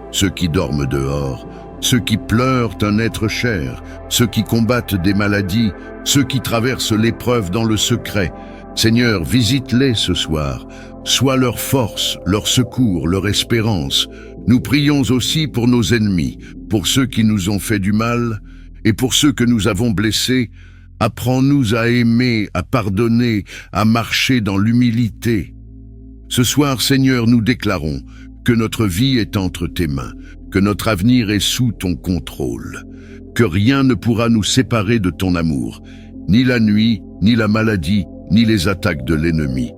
[SPEAKER 1] Ceux qui dorment dehors, ceux qui pleurent un être cher, ceux qui combattent des maladies, ceux qui traversent l'épreuve dans le secret. Seigneur, visite-les ce soir. Sois leur force, leur secours, leur espérance. Nous prions aussi pour nos ennemis, pour ceux qui nous ont fait du mal, et pour ceux que nous avons blessés. Apprends-nous à aimer, à pardonner, à marcher dans l'humilité. Ce soir, Seigneur, nous déclarons que notre vie est entre tes mains, que notre avenir est sous ton contrôle, que rien ne pourra nous séparer de ton amour, ni la nuit, ni la maladie, ni les attaques de l'ennemi,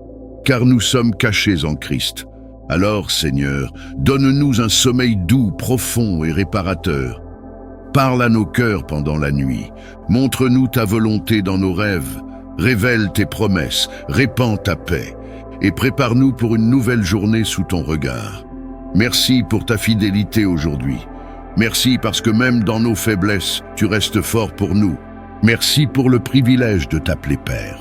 [SPEAKER 1] car nous sommes cachés en Christ. Alors, Seigneur, donne-nous un sommeil doux, profond et réparateur. Parle à nos cœurs pendant la nuit, montre-nous ta volonté dans nos rêves, révèle tes promesses, répands ta paix, et prépare-nous pour une nouvelle journée sous ton regard. Merci pour ta fidélité aujourd'hui. Merci parce que même dans nos faiblesses, tu restes fort pour nous. Merci pour le privilège de t'appeler Père.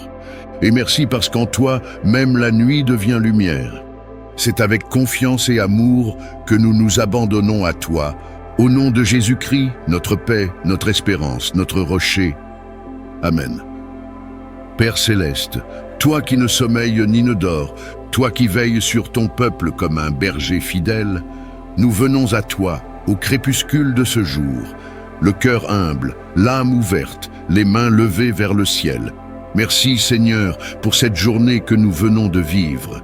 [SPEAKER 1] Et merci parce qu'en toi, même la nuit devient lumière. C'est avec confiance et amour que nous nous abandonnons à toi, au nom de Jésus-Christ, notre paix, notre espérance, notre rocher. Amen. Père céleste, toi qui ne sommeilles ni ne dors, toi qui veilles sur ton peuple comme un berger fidèle, nous venons à toi, au crépuscule de ce jour, le cœur humble, l'âme ouverte, les mains levées vers le ciel. Merci Seigneur pour cette journée que nous venons de vivre.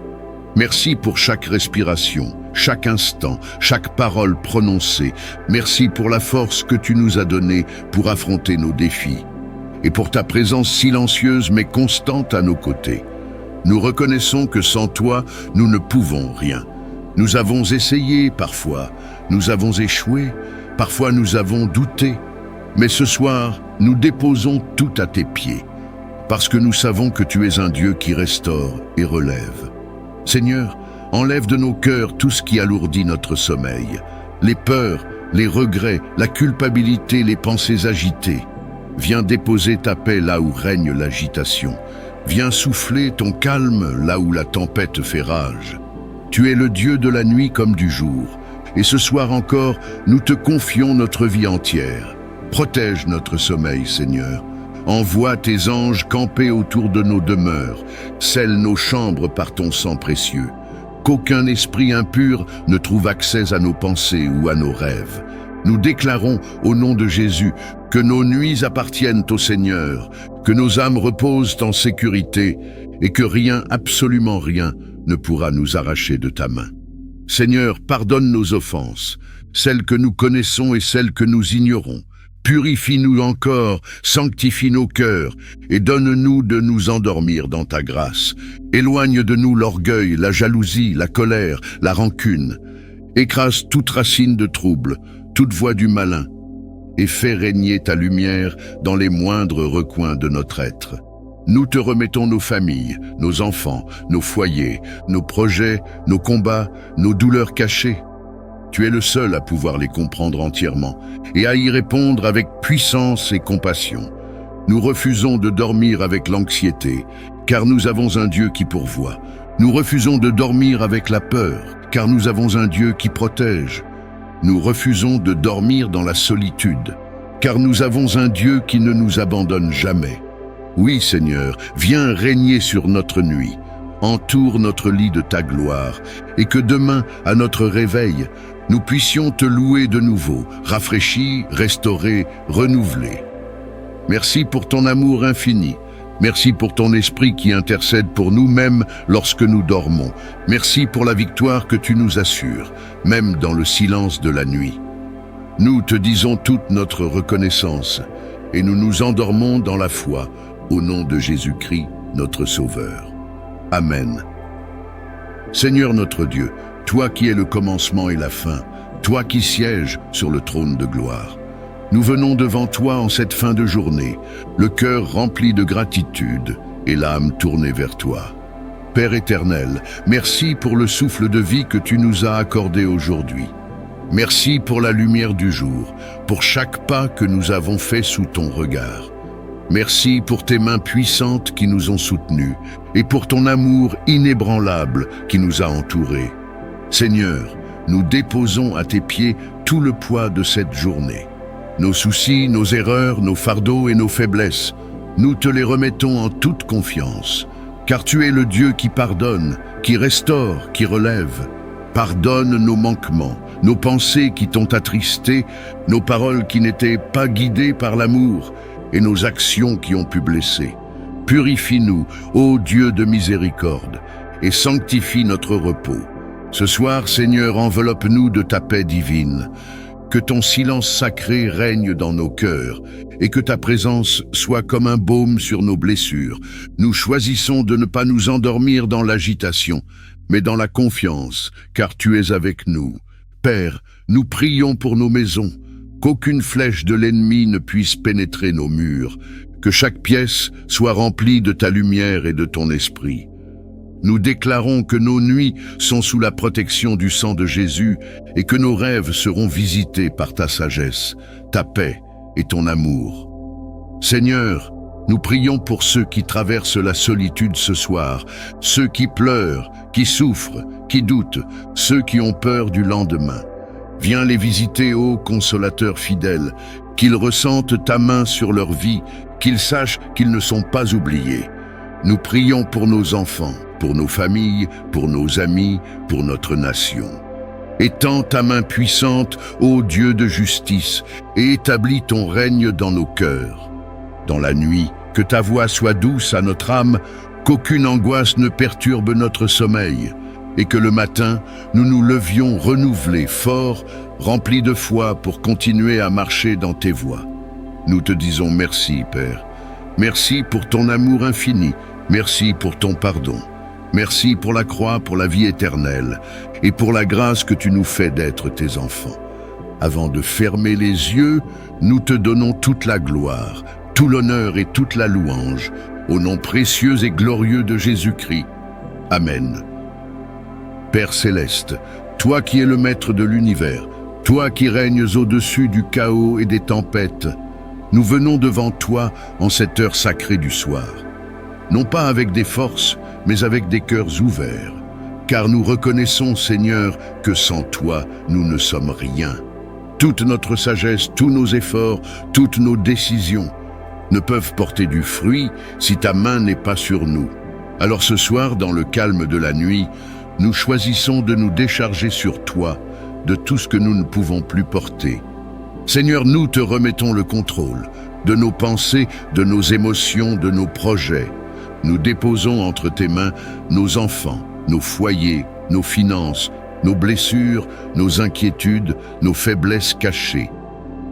[SPEAKER 1] Merci pour chaque respiration, chaque instant, chaque parole prononcée. Merci pour la force que tu nous as donnée pour affronter nos défis. Et pour ta présence silencieuse mais constante à nos côtés. Nous reconnaissons que sans toi, nous ne pouvons rien. Nous avons essayé parfois, nous avons échoué, parfois nous avons douté. Mais ce soir, nous déposons tout à tes pieds, parce que nous savons que tu es un Dieu qui restaure et relève. Seigneur, enlève de nos cœurs tout ce qui alourdit notre sommeil, les peurs, les regrets, la culpabilité, les pensées agitées. Viens déposer ta paix là où règne l'agitation. Viens souffler ton calme là où la tempête fait rage. Tu es le Dieu de la nuit comme du jour, et ce soir encore, nous te confions notre vie entière. Protège notre sommeil, Seigneur. Envoie tes anges camper autour de nos demeures, scelle nos chambres par ton sang précieux. Qu'aucun esprit impur ne trouve accès à nos pensées ou à nos rêves. Nous déclarons, au nom de Jésus, que nos nuits appartiennent au Seigneur, que nos âmes reposent en sécurité et que rien, absolument rien, ne pourra nous arracher de ta main. Seigneur, pardonne nos offenses, celles que nous connaissons et celles que nous ignorons. Purifie-nous encore, sanctifie nos cœurs et donne-nous de nous endormir dans ta grâce. Éloigne de nous l'orgueil, la jalousie, la colère, la rancune. Écrase toute racine de trouble, toute voie du malin et fais régner ta lumière dans les moindres recoins de notre être. Nous te remettons nos familles, nos enfants, nos foyers, nos projets, nos combats, nos douleurs cachées. Tu es le seul à pouvoir les comprendre entièrement et à y répondre avec puissance et compassion. Nous refusons de dormir avec l'anxiété, car nous avons un Dieu qui pourvoit. Nous refusons de dormir avec la peur, car nous avons un Dieu qui protège. Nous refusons de dormir dans la solitude, car nous avons un Dieu qui ne nous abandonne jamais. Oui, Seigneur, viens régner sur notre nuit. Entoure notre lit de ta gloire, et que demain, à notre réveil, nous puissions te louer de nouveau, rafraîchis, restaurés, renouvelés. Merci pour ton amour infini. Merci pour ton esprit qui intercède pour nous même lorsque nous dormons. Merci pour la victoire que tu nous assures, même dans le silence de la nuit. Nous te disons toute notre reconnaissance, et nous nous endormons dans la foi, au nom de Jésus-Christ, notre Sauveur. Amen. Seigneur notre Dieu, toi qui es le commencement et la fin, toi qui sièges sur le trône de gloire, nous venons devant toi en cette fin de journée, le cœur rempli de gratitude et l'âme tournée vers toi. Père éternel, merci pour le souffle de vie que tu nous as accordé aujourd'hui. Merci pour la lumière du jour, pour chaque pas que nous avons fait sous ton regard. Merci pour tes mains puissantes qui nous ont soutenus et pour ton amour inébranlable qui nous a entourés. Seigneur, nous déposons à tes pieds tout le poids de cette journée. Nos soucis, nos erreurs, nos fardeaux et nos faiblesses, nous te les remettons en toute confiance, car tu es le Dieu qui pardonne, qui restaure, qui relève. Pardonne nos manquements, nos pensées qui t'ont attristé, nos paroles qui n'étaient pas guidées par l'amour, et nos actions qui ont pu blesser. Purifie-nous, ô Dieu de miséricorde, et sanctifie notre repos. Ce soir, Seigneur, enveloppe-nous de ta paix divine. Que ton silence sacré règne dans nos cœurs et que ta présence soit comme un baume sur nos blessures. Nous choisissons de ne pas nous endormir dans l'agitation, mais dans la confiance, car tu es avec nous. Père, nous prions pour nos maisons, qu'aucune flèche de l'ennemi ne puisse pénétrer nos murs, que chaque pièce soit remplie de ta lumière et de ton esprit. Nous déclarons que nos nuits sont sous la protection du sang de Jésus et que nos rêves seront visités par ta sagesse, ta paix et ton amour. Seigneur, nous prions pour ceux qui traversent la solitude ce soir, ceux qui pleurent, qui souffrent, qui doutent, ceux qui ont peur du lendemain. Viens les visiter, ô consolateur fidèle, qu'ils ressentent ta main sur leur vie, qu'ils sachent qu'ils ne sont pas oubliés. Nous prions pour nos enfants, pour nos familles, pour nos amis, pour notre nation. Étends ta main puissante, ô Dieu de justice, et établis ton règne dans nos cœurs. Dans la nuit, que ta voix soit douce à notre âme, qu'aucune angoisse ne perturbe notre sommeil, et que le matin, nous nous levions renouvelés, forts, remplis de foi pour continuer à marcher dans tes voies. Nous te disons merci, Père. Merci pour ton amour infini. Merci pour ton pardon. Merci pour la croix, pour la vie éternelle et pour la grâce que tu nous fais d'être tes enfants. Avant de fermer les yeux, nous te donnons toute la gloire, tout l'honneur et toute la louange, au nom précieux et glorieux de Jésus-Christ. Amen. Père céleste, toi qui es le maître de l'univers, toi qui règnes au-dessus du chaos et des tempêtes, nous venons devant toi en cette heure sacrée du soir. Non pas avec des forces, mais avec des cœurs ouverts, car nous reconnaissons, Seigneur, que sans toi, nous ne sommes rien. Toute notre sagesse, tous nos efforts, toutes nos décisions ne peuvent porter du fruit si ta main n'est pas sur nous. Alors ce soir, dans le calme de la nuit, nous choisissons de nous décharger sur toi de tout ce que nous ne pouvons plus porter. Seigneur, nous te remettons le contrôle de nos pensées, de nos émotions, de nos projets. Nous déposons entre tes mains nos enfants, nos foyers, nos finances, nos blessures, nos inquiétudes, nos faiblesses cachées.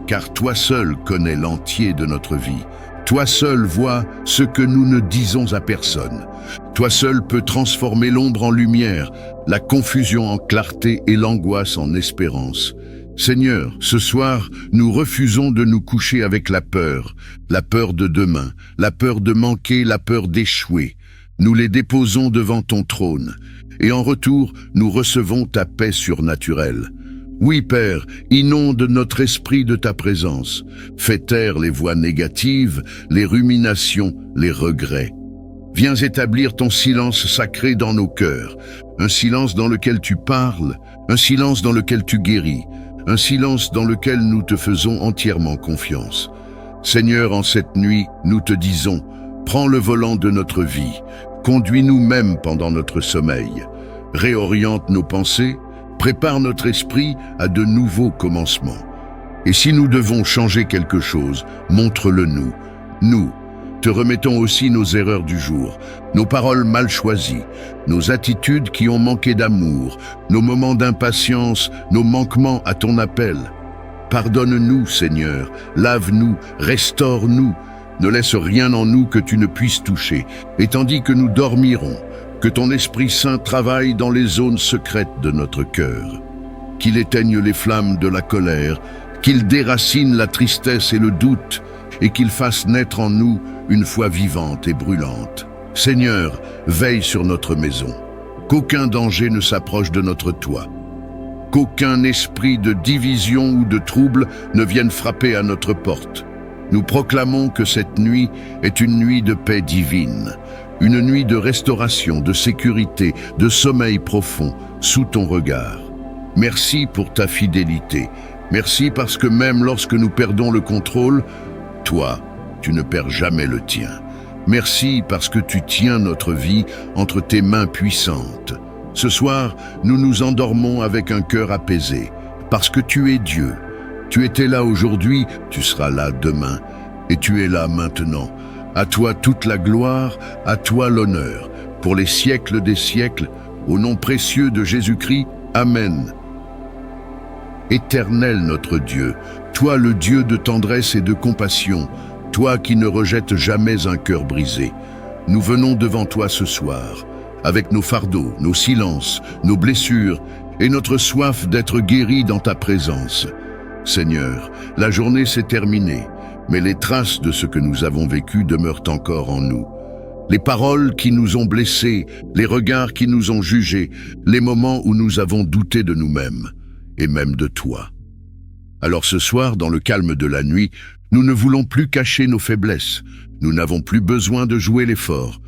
[SPEAKER 1] Car toi seul connais l'entier de notre vie. Toi seul vois ce que nous ne disons à personne. Toi seul peux transformer l'ombre en lumière, la confusion en clarté et l'angoisse en espérance. Seigneur, ce soir, nous refusons de nous coucher avec la peur de demain, la peur de manquer, la peur d'échouer. Nous les déposons devant ton trône, et en retour, nous recevons ta paix surnaturelle. Oui, Père, inonde notre esprit de ta présence. Fais taire les voix négatives, les ruminations, les regrets. Viens établir ton silence sacré dans nos cœurs, un silence dans lequel tu parles, un silence dans lequel tu guéris, un silence dans lequel nous te faisons entièrement confiance. Seigneur, en cette nuit, nous te disons, prends le volant de notre vie, conduis-nous même pendant notre sommeil, réoriente nos pensées, prépare notre esprit à de nouveaux commencements. Et si nous devons changer quelque chose, montre-le nous. Nous te remettons aussi nos erreurs du jour, nos paroles mal choisies, nos attitudes qui ont manqué d'amour, nos moments d'impatience, nos manquements à ton appel. Pardonne-nous, Seigneur, lave-nous, restaure-nous, ne laisse rien en nous que tu ne puisses toucher, et tandis que nous dormirons, que ton Esprit Saint travaille dans les zones secrètes de notre cœur, qu'il éteigne les flammes de la colère, qu'il déracine la tristesse et le doute, et qu'il fasse naître en nous une foi vivante et brûlante. Seigneur, veille sur notre maison, qu'aucun danger ne s'approche de notre toit, qu'aucun esprit de division ou de trouble ne vienne frapper à notre porte. Nous proclamons que cette nuit est une nuit de paix divine, une nuit de restauration, de sécurité, de sommeil profond, sous ton regard. Merci pour ta fidélité. Merci parce que même lorsque nous perdons le contrôle, toi, tu ne perds jamais le tien. Merci parce que tu tiens notre vie entre tes mains puissantes. Ce soir, nous nous endormons avec un cœur apaisé, parce que tu es Dieu. Tu étais là aujourd'hui, tu seras là demain, et tu es là maintenant. À toi toute la gloire, à toi l'honneur, pour les siècles des siècles, au nom précieux de Jésus-Christ. Amen. Éternel notre Dieu, toi le Dieu de tendresse et de compassion, toi qui ne rejettes jamais un cœur brisé, nous venons devant toi ce soir, avec nos fardeaux, nos silences, nos blessures et notre soif d'être guéris dans ta présence. Seigneur, la journée s'est terminée, mais les traces de ce que nous avons vécu demeurent encore en nous. Les paroles qui nous ont blessés, les regards qui nous ont jugés, les moments où nous avons douté de nous-mêmes, et même de toi. Alors ce soir, dans le calme de la nuit, nous ne voulons plus cacher nos faiblesses, nous n'avons plus besoin de jouer les forts.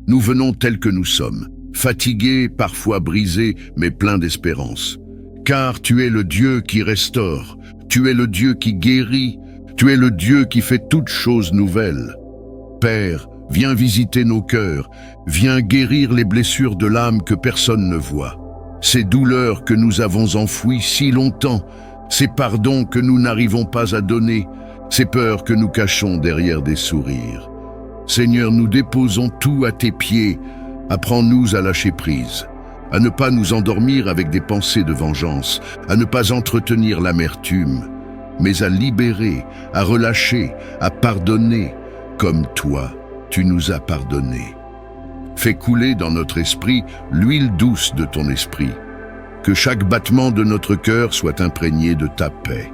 [SPEAKER 1] Nous venons tels que nous sommes, fatigués, parfois brisés, mais pleins d'espérance. Car tu es le Dieu qui restaure, tu es le Dieu qui guérit, tu es le Dieu qui fait toutes choses nouvelles. Père, viens visiter nos cœurs, viens guérir les blessures de l'âme que personne ne voit. Ces douleurs que nous avons enfouies si longtemps, ces pardons que nous n'arrivons pas à donner, ces peurs que nous cachons derrière des sourires. Seigneur, nous déposons tout à tes pieds. Apprends-nous à lâcher prise, à ne pas nous endormir avec des pensées de vengeance, à ne pas entretenir l'amertume, mais à libérer, à relâcher, à pardonner, comme toi, tu nous as pardonné. Fais couler dans notre esprit l'huile douce de ton esprit. Que chaque battement de notre cœur soit imprégné de ta paix.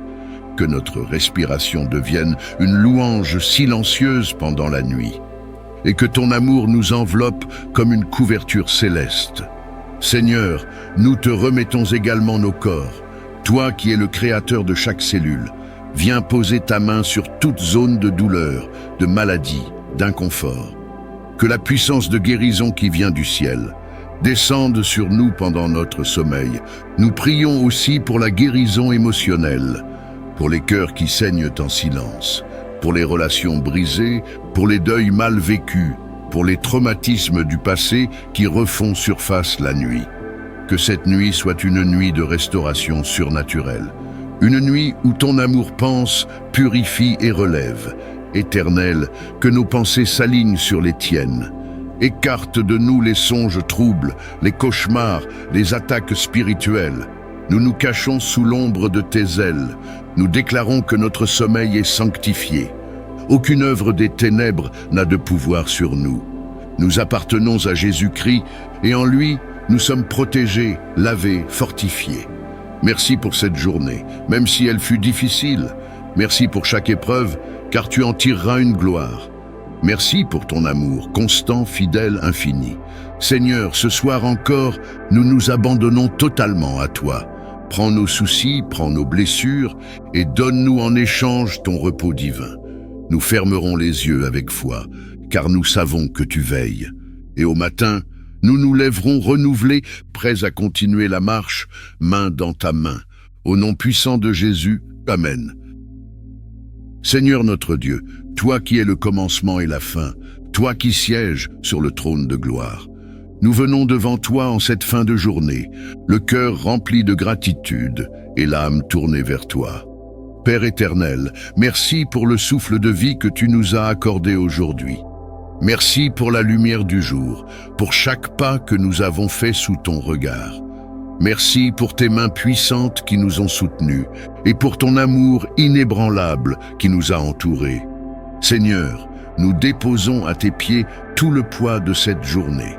[SPEAKER 1] Que notre respiration devienne une louange silencieuse pendant la nuit. Et que ton amour nous enveloppe comme une couverture céleste. Seigneur, nous te remettons également nos corps. Toi qui es le créateur de chaque cellule, viens poser ta main sur toute zone de douleur, de maladie, d'inconfort. Que la puissance de guérison qui vient du ciel descende sur nous pendant notre sommeil. Nous prions aussi pour la guérison émotionnelle, pour les cœurs qui saignent en silence, pour les relations brisées, pour les deuils mal vécus, pour les traumatismes du passé qui refont surface la nuit. Que cette nuit soit une nuit de restauration surnaturelle, une nuit où ton amour pense, purifie et relève. Éternel, que nos pensées s'alignent sur les tiennes. Écarte de nous les songes troubles, les cauchemars, les attaques spirituelles. Nous nous cachons sous l'ombre de tes ailes. Nous déclarons que notre sommeil est sanctifié. Aucune œuvre des ténèbres n'a de pouvoir sur nous. Nous appartenons à Jésus-Christ et en lui, nous sommes protégés, lavés, fortifiés. Merci pour cette journée, même si elle fut difficile. Merci pour chaque épreuve, car tu en tireras une gloire. Merci pour ton amour, constant, fidèle, infini. Seigneur, ce soir encore, nous nous abandonnons totalement à toi. Prends nos soucis, prends nos blessures, et donne-nous en échange ton repos divin. Nous fermerons les yeux avec foi, car nous savons que tu veilles. Et au matin, nous nous lèverons renouvelés, prêts à continuer la marche, main dans ta main. Au nom puissant de Jésus, Amen. Seigneur notre Dieu, toi qui es le commencement et la fin, toi qui sièges sur le trône de gloire, nous venons devant toi en cette fin de journée, le cœur rempli de gratitude et l'âme tournée vers toi. Père éternel, merci pour le souffle de vie que tu nous as accordé aujourd'hui. Merci pour la lumière du jour, pour chaque pas que nous avons fait sous ton regard. Merci pour tes mains puissantes qui nous ont soutenus et pour ton amour inébranlable qui nous a entourés. Seigneur, nous déposons à tes pieds tout le poids de cette journée.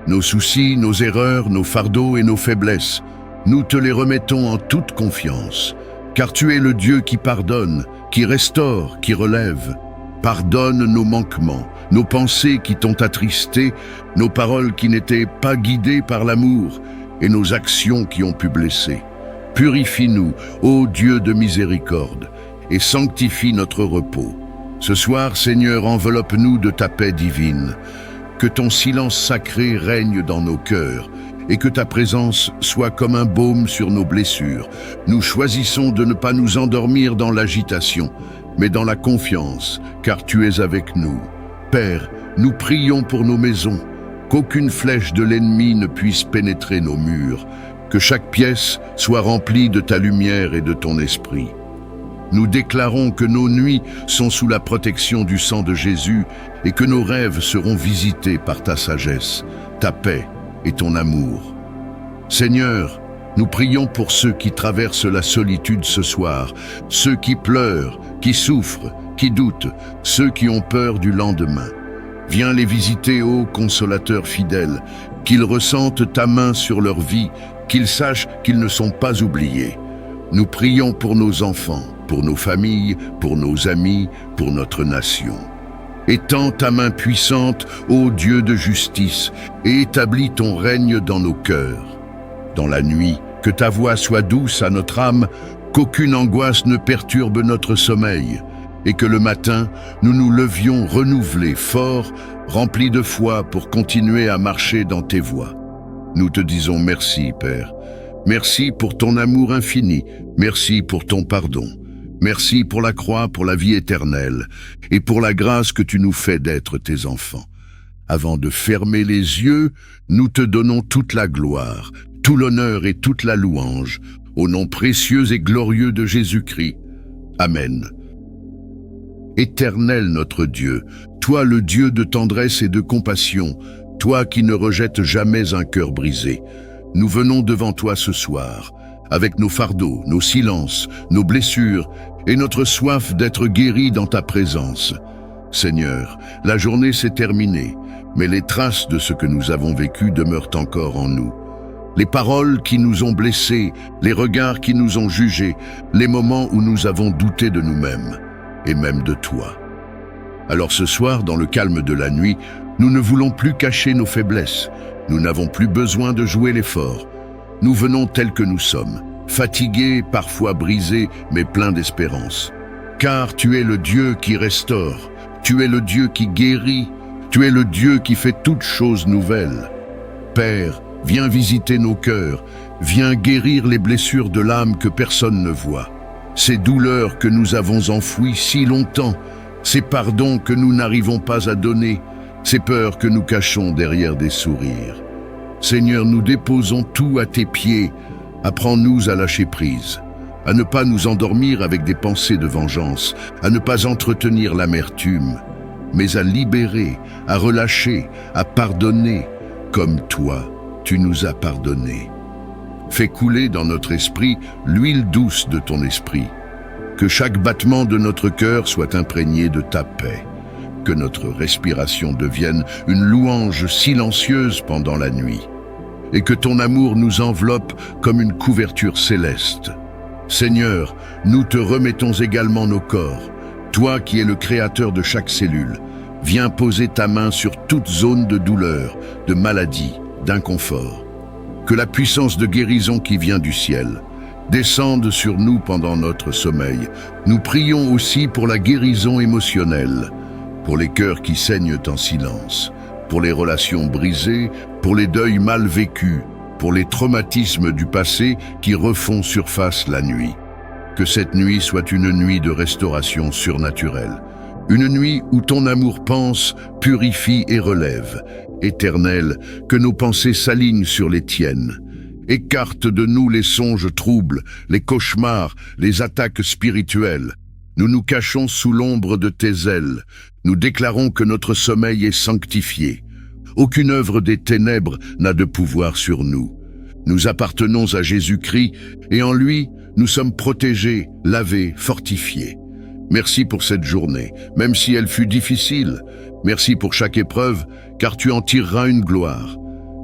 [SPEAKER 1] Nos soucis, nos erreurs, nos fardeaux et nos faiblesses, nous te les remettons en toute confiance, car tu es le Dieu qui pardonne, qui restaure, qui relève. Pardonne nos manquements, nos pensées qui t'ont attristé, nos paroles qui n'étaient pas guidées par l'amour, et nos actions qui ont pu blesser. Purifie-nous, ô Dieu de miséricorde, et sanctifie notre repos. Ce soir, Seigneur, enveloppe-nous de ta paix divine. Que ton silence sacré règne dans nos cœurs, et que ta présence soit comme un baume sur nos blessures. Nous choisissons de ne pas nous endormir dans l'agitation, mais dans la confiance, car tu es avec nous. Père, nous prions pour nos maisons, qu'aucune flèche de l'ennemi ne puisse pénétrer nos murs, que chaque pièce soit remplie de ta lumière et de ton esprit. Nous déclarons que nos nuits sont sous la protection du sang de Jésus et que nos rêves seront visités par ta sagesse, ta paix et ton amour. Seigneur, Nous prions pour ceux qui traversent la solitude ce soir, ceux qui pleurent, qui souffrent, qui doutent, ceux qui ont peur du lendemain. Viens les visiter, ô consolateur fidèle, qu'ils ressentent ta main sur leur vie, qu'ils sachent qu'ils ne sont pas oubliés. Nous prions pour nos enfants, pour nos familles, pour nos amis, pour notre nation. Étends ta main puissante, ô Dieu de justice, et établis ton règne dans nos cœurs. Dans la nuit, que ta voix soit douce à notre âme, qu'aucune angoisse ne perturbe notre sommeil, et que le matin, nous nous levions renouvelés, forts, remplis de foi pour continuer à marcher dans tes voies. Nous te disons merci, Père. Merci pour ton amour infini. Merci pour ton pardon. Merci pour la croix, pour la vie éternelle, et pour la grâce que tu nous fais d'être tes enfants. Avant de fermer les yeux, nous te donnons toute la gloire, tout l'honneur et toute la louange, au nom précieux et glorieux de Jésus-Christ. Amen. Éternel notre Dieu, toi le Dieu de tendresse et de compassion, toi qui ne rejettes jamais un cœur brisé, nous venons devant toi ce soir, avec nos fardeaux, nos silences, nos blessures et notre soif d'être guéris dans ta présence. Seigneur, la journée s'est terminée, mais les traces de ce que nous avons vécu demeurent encore en nous. Les paroles qui nous ont blessés, les regards qui nous ont jugés, les moments où nous avons douté de nous-mêmes, et même de toi. Alors ce soir, dans le calme de la nuit, nous ne voulons plus cacher nos faiblesses, nous n'avons plus besoin de jouer les forts. Nous venons tels que nous sommes, fatigués, parfois brisés, mais pleins d'espérance. Car tu es le Dieu qui restaure, tu es le Dieu qui guérit, tu es le Dieu qui fait toutes choses nouvelles. Père, viens visiter nos cœurs, viens guérir les blessures de l'âme que personne ne voit. Ces douleurs que nous avons enfouies si longtemps, ces pardons que nous n'arrivons pas à donner, ces peurs que nous cachons derrière des sourires. Seigneur, nous déposons tout à tes pieds. Apprends-nous à lâcher prise, à ne pas nous endormir avec des pensées de vengeance, à ne pas entretenir l'amertume, mais à libérer, à relâcher, à pardonner, comme toi, tu nous as pardonné. Fais couler dans notre esprit l'huile douce de ton esprit. Que chaque battement de notre cœur soit imprégné de ta paix. Que notre respiration devienne une louange silencieuse pendant la nuit. Et que ton amour nous enveloppe comme une couverture céleste. Seigneur, nous te remettons également nos corps. Toi qui es le créateur de chaque cellule, viens poser ta main sur toute zone de douleur, de maladie, d'inconfort. Que la puissance de guérison qui vient du ciel descende sur nous pendant notre sommeil. Nous prions aussi pour la guérison émotionnelle, pour les cœurs qui saignent en silence, pour les relations brisées, pour les deuils mal vécus, pour les traumatismes du passé qui refont surface la nuit. Que cette nuit soit une nuit de restauration surnaturelle, une nuit où ton amour pense, purifie et relève. Éternel, que nos pensées s'alignent sur les tiennes. Écarte de nous les songes troubles, les cauchemars, les attaques spirituelles. Nous nous cachons sous l'ombre de tes ailes. Nous déclarons que notre sommeil est sanctifié. Aucune œuvre des ténèbres n'a de pouvoir sur nous. Nous appartenons à Jésus-Christ et en lui, nous sommes protégés, lavés, fortifiés. Merci pour cette journée, même si elle fut difficile. Merci pour chaque épreuve, car tu en tireras une gloire.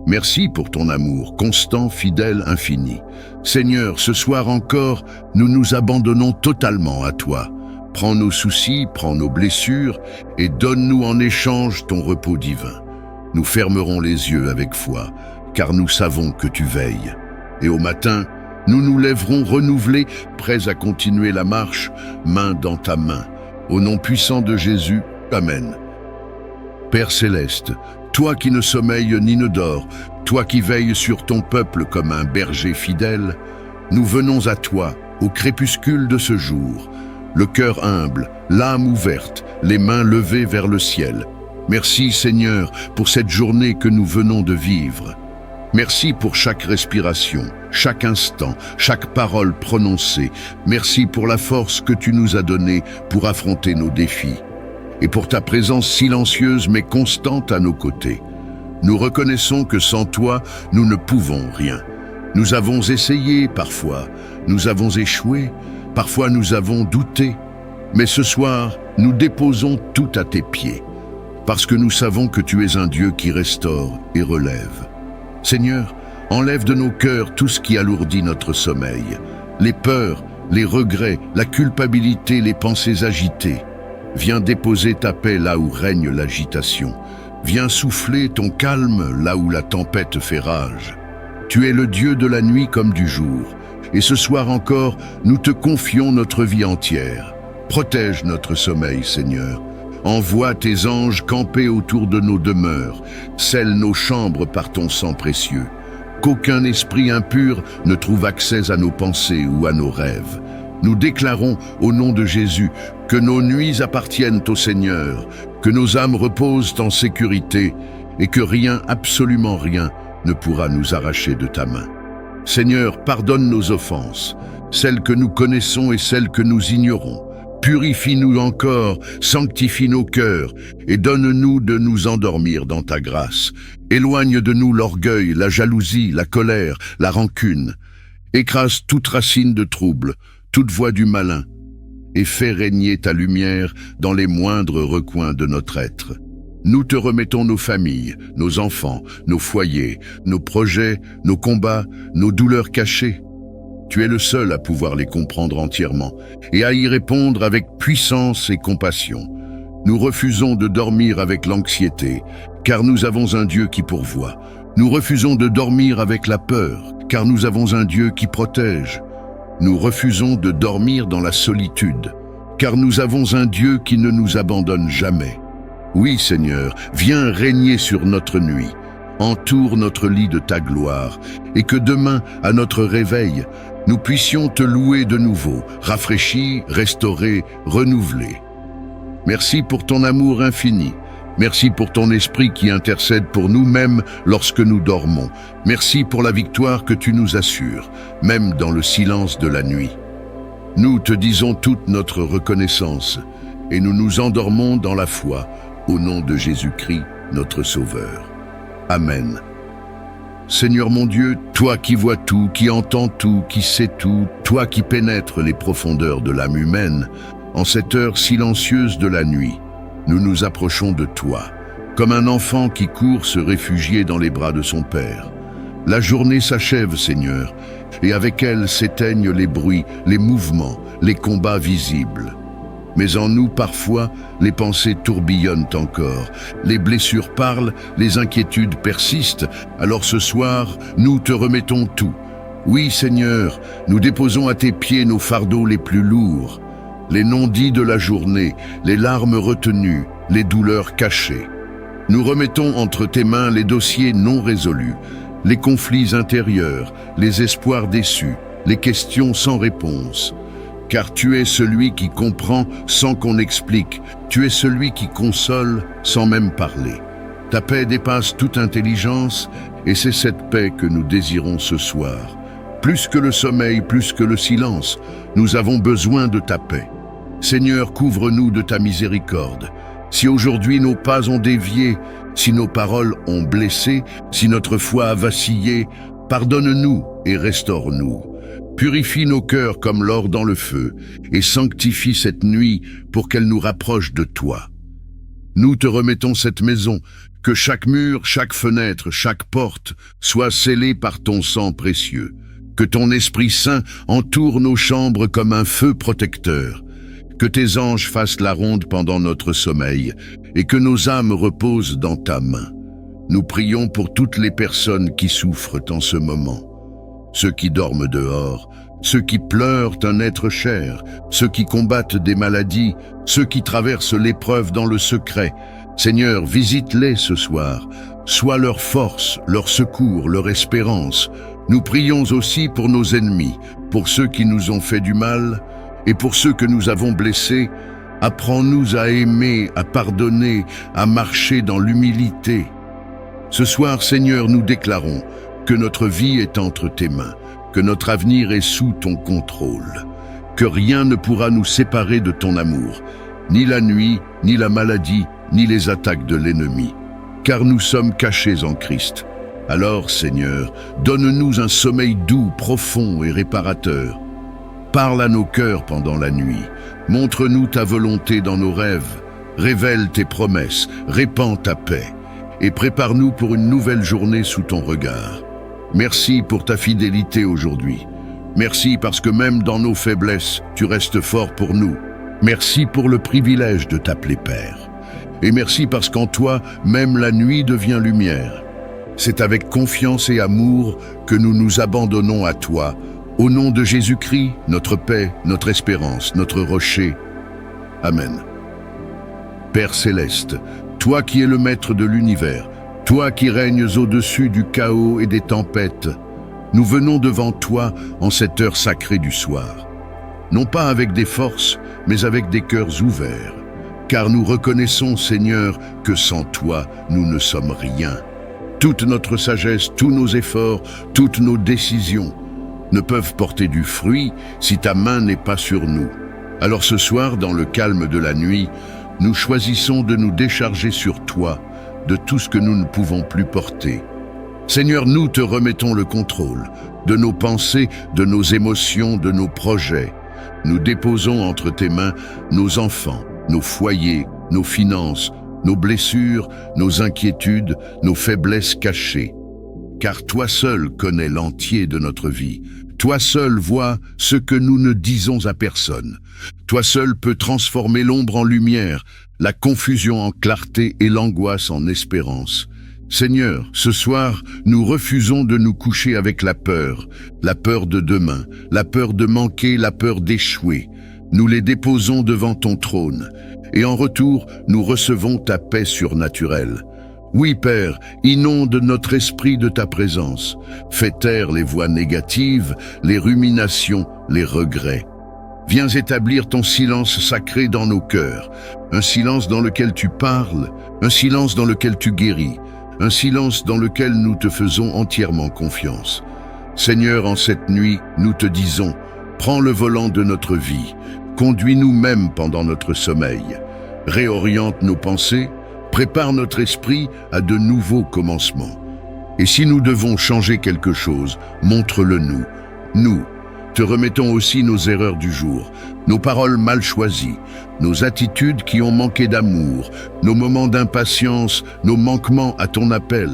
[SPEAKER 1] Merci pour ton amour, constant, fidèle, infini. Seigneur, ce soir encore, nous nous abandonnons totalement à toi. Prends nos soucis, prends nos blessures, et donne-nous en échange ton repos divin. Nous fermerons les yeux avec foi, car nous savons que tu veilles. Et au matin, nous nous lèverons renouvelés, prêts à continuer la marche, main dans ta main. Au nom puissant de Jésus, Amen. Père céleste, toi qui ne sommeilles ni ne dors, toi qui veilles sur ton peuple comme un berger fidèle, nous venons à toi, au crépuscule de ce jour, le cœur humble, l'âme ouverte, les mains levées vers le ciel. Merci Seigneur pour cette journée que nous venons de vivre. Merci pour chaque respiration, chaque instant, chaque parole prononcée. Merci pour la force que tu nous as donnée pour affronter nos défis. Et pour ta présence silencieuse mais constante à nos côtés. Nous reconnaissons que sans toi, nous ne pouvons rien. Nous avons essayé parfois, nous avons échoué, parfois nous avons douté. Mais ce soir, nous déposons tout à tes pieds, parce que nous savons que tu es un Dieu qui restaure et relève. Seigneur, enlève de nos cœurs tout ce qui alourdit notre sommeil, les peurs, les regrets, la culpabilité, les pensées agitées. Viens déposer ta paix là où règne l'agitation. Viens souffler ton calme là où la tempête fait rage. Tu es le Dieu de la nuit comme du jour, et ce soir encore, nous te confions notre vie entière. Protège notre sommeil, Seigneur. Envoie tes anges camper autour de nos demeures, scelle nos chambres par ton sang précieux. Qu'aucun esprit impur ne trouve accès à nos pensées ou à nos rêves. Nous déclarons, au nom de Jésus, que nos nuits appartiennent au Seigneur, que nos âmes reposent en sécurité et que rien, absolument rien, ne pourra nous arracher de ta main. Seigneur, pardonne nos offenses, celles que nous connaissons et celles que nous ignorons. Purifie-nous encore, sanctifie nos cœurs et donne-nous de nous endormir dans ta grâce. Éloigne de nous l'orgueil, la jalousie, la colère, la rancune. Écrase toute racine de trouble, toute voie du malin, et fais régner ta lumière dans les moindres recoins de notre être. Nous te remettons nos familles, nos enfants, nos foyers, nos projets, nos combats, nos douleurs cachées. Tu es le seul à pouvoir les comprendre entièrement et à y répondre avec puissance et compassion. Nous refusons de dormir avec l'anxiété, car nous avons un Dieu qui pourvoit. Nous refusons de dormir avec la peur, car nous avons un Dieu qui protège. Nous refusons de dormir dans la solitude, car nous avons un Dieu qui ne nous abandonne jamais. Oui, Seigneur, viens régner sur notre nuit. Entoure notre lit de ta gloire, et que demain, à notre réveil, nous puissions te louer de nouveau, rafraîchis, restaurés, renouvelés. Merci pour ton amour infini. Merci pour ton esprit qui intercède pour nous-mêmes lorsque nous dormons. Merci pour la victoire que tu nous assures, même dans le silence de la nuit. Nous te disons toute notre reconnaissance, et nous nous endormons dans la foi, au nom de Jésus-Christ, notre Sauveur. Amen. Seigneur mon Dieu, toi qui vois tout, qui entends tout, qui sais tout, toi qui pénètres les profondeurs de l'âme humaine, en cette heure silencieuse de la nuit, nous nous approchons de toi, comme un enfant qui court se réfugier dans les bras de son Père. La journée s'achève, Seigneur, et avec elle s'éteignent les bruits, les mouvements, les combats visibles. Mais en nous, parfois, les pensées tourbillonnent encore, les blessures parlent, les inquiétudes persistent. Alors ce soir, nous te remettons tout. Oui, Seigneur, nous déposons à tes pieds nos fardeaux les plus lourds, les non-dits de la journée, les larmes retenues, les douleurs cachées. Nous remettons entre tes mains les dossiers non résolus, les conflits intérieurs, les espoirs déçus, les questions sans réponse. Car tu es celui qui comprend sans qu'on explique, tu es celui qui console sans même parler. Ta paix dépasse toute intelligence et c'est cette paix que nous désirons ce soir. Plus que le sommeil, plus que le silence, nous avons besoin de ta paix. Seigneur, couvre-nous de ta miséricorde. Si aujourd'hui nos pas ont dévié, si nos paroles ont blessé, si notre foi a vacillé, pardonne-nous et restaure-nous. Purifie nos cœurs comme l'or dans le feu et sanctifie cette nuit pour qu'elle nous rapproche de toi. Nous te remettons cette maison, que chaque mur, chaque fenêtre, chaque porte soit scellée par ton sang précieux. Que ton Esprit Saint entoure nos chambres comme un feu protecteur. Que tes anges fassent la ronde pendant notre sommeil et que nos âmes reposent dans ta main. Nous prions pour toutes les personnes qui souffrent en ce moment. Ceux qui dorment dehors, ceux qui pleurent un être cher, ceux qui combattent des maladies, ceux qui traversent l'épreuve dans le secret. Seigneur, visite-les ce soir. Sois leur force, leur secours, leur espérance. Nous prions aussi pour nos ennemis, pour ceux qui nous ont fait du mal et pour ceux que nous avons blessés. Apprends-nous à aimer, à pardonner, à marcher dans l'humilité. Ce soir, Seigneur, nous déclarons que notre vie est entre tes mains, que notre avenir est sous ton contrôle, que rien ne pourra nous séparer de ton amour, ni la nuit, ni la maladie, ni les attaques de l'ennemi, car nous sommes cachés en Christ. Alors, Seigneur, donne-nous un sommeil doux, profond et réparateur. Parle à nos cœurs pendant la nuit. Montre-nous ta volonté dans nos rêves. Révèle tes promesses, répands ta paix et prépare-nous pour une nouvelle journée sous ton regard. Merci pour ta fidélité aujourd'hui. Merci parce que même dans nos faiblesses, tu restes fort pour nous. Merci pour le privilège de t'appeler Père. Et merci parce qu'en toi, même la nuit devient lumière. C'est avec confiance et amour que nous nous abandonnons à toi. Au nom de Jésus-Christ, notre paix, notre espérance, notre rocher. Amen. Père céleste, toi qui es le maître de l'univers, toi qui règnes au-dessus du chaos et des tempêtes, nous venons devant toi en cette heure sacrée du soir. Non pas avec des forces, mais avec des cœurs ouverts. Car nous reconnaissons, Seigneur, que sans toi, nous ne sommes rien. Toute notre sagesse, tous nos efforts, toutes nos décisions ne peuvent porter du fruit si ta main n'est pas sur nous. Alors ce soir, dans le calme de la nuit, nous choisissons de nous décharger sur toi de tout ce que nous ne pouvons plus porter. Seigneur, nous te remettons le contrôle de nos pensées, de nos émotions, de nos projets. Nous déposons entre tes mains nos enfants, nos foyers, nos finances, nos blessures, nos inquiétudes, nos faiblesses cachées. Car toi seul connais l'entier de notre vie. Toi seul vois ce que nous ne disons à personne. Toi seul peux transformer l'ombre en lumière, la confusion en clarté et l'angoisse en espérance. Seigneur, ce soir, nous refusons de nous coucher avec la peur de demain, la peur de manquer, la peur d'échouer. Nous les déposons devant ton trône, et en retour, nous recevons ta paix surnaturelle. Oui, Père, inonde notre esprit de ta présence. Fais taire les voix négatives, les ruminations, les regrets. Viens établir ton silence sacré dans nos cœurs, un silence dans lequel tu parles, un silence dans lequel tu guéris, un silence dans lequel nous te faisons entièrement confiance. Seigneur, en cette nuit, nous te disons, prends le volant de notre vie, conduis-nous même pendant notre sommeil, réoriente nos pensées, prépare notre esprit à de nouveaux commencements. Et si nous devons changer quelque chose, montre-le nous. Nous te remettons aussi nos erreurs du jour, nos paroles mal choisies, nos attitudes qui ont manqué d'amour, nos moments d'impatience, nos manquements à ton appel.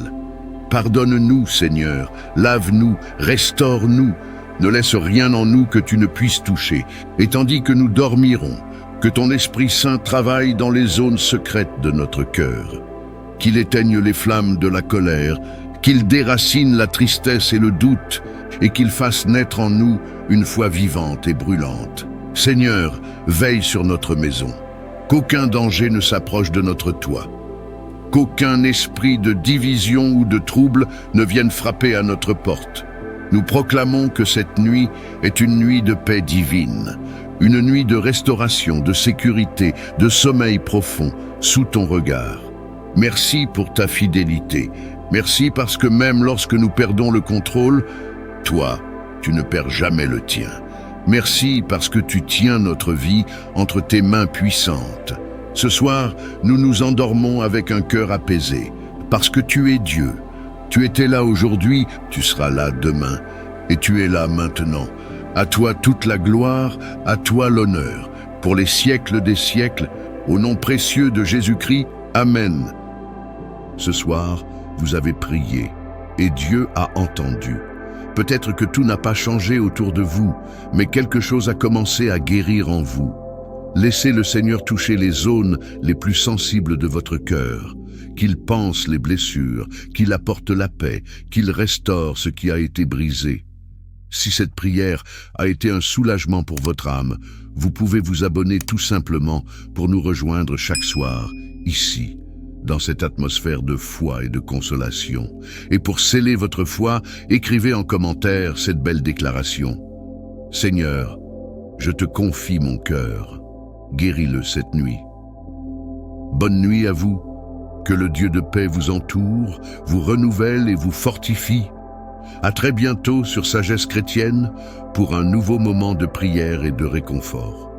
[SPEAKER 1] Pardonne-nous, Seigneur, lave-nous, restaure-nous, ne laisse rien en nous que tu ne puisses toucher, et tandis que nous dormirons, que ton Esprit Saint travaille dans les zones secrètes de notre cœur, qu'il éteigne les flammes de la colère, qu'il déracine la tristesse et le doute, et qu'il fasse naître en nous une foi vivante et brûlante. Seigneur, veille sur notre maison, qu'aucun danger ne s'approche de notre toit, qu'aucun esprit de division ou de trouble ne vienne frapper à notre porte. Nous proclamons que cette nuit est une nuit de paix divine, une nuit de restauration, de sécurité, de sommeil profond, sous ton regard. Merci pour ta fidélité. Merci parce que même lorsque nous perdons le contrôle, toi, tu ne perds jamais le tien. Merci parce que tu tiens notre vie entre tes mains puissantes. Ce soir, nous nous endormons avec un cœur apaisé, parce que tu es Dieu. Tu étais là aujourd'hui, tu seras là demain, et tu es là maintenant. À toi toute la gloire, à toi l'honneur, pour les siècles des siècles, au nom précieux de Jésus-Christ. Amen. Ce soir, vous avez prié, et Dieu a entendu. Peut-être que tout n'a pas changé autour de vous, mais quelque chose a commencé à guérir en vous. Laissez le Seigneur toucher les zones les plus sensibles de votre cœur, qu'il panse les blessures, qu'il apporte la paix, qu'il restaure ce qui a été brisé. Si cette prière a été un soulagement pour votre âme, vous pouvez vous abonner tout simplement pour nous rejoindre chaque soir, ici, dans cette atmosphère de foi et de consolation. Et pour sceller votre foi, écrivez en commentaire cette belle déclaration. Seigneur, je te confie mon cœur. Guéris-le cette nuit. Bonne nuit à vous. Que le Dieu de paix vous entoure, vous renouvelle et vous fortifie. À très bientôt sur Sagesse Chrétienne pour un nouveau moment de prière et de réconfort.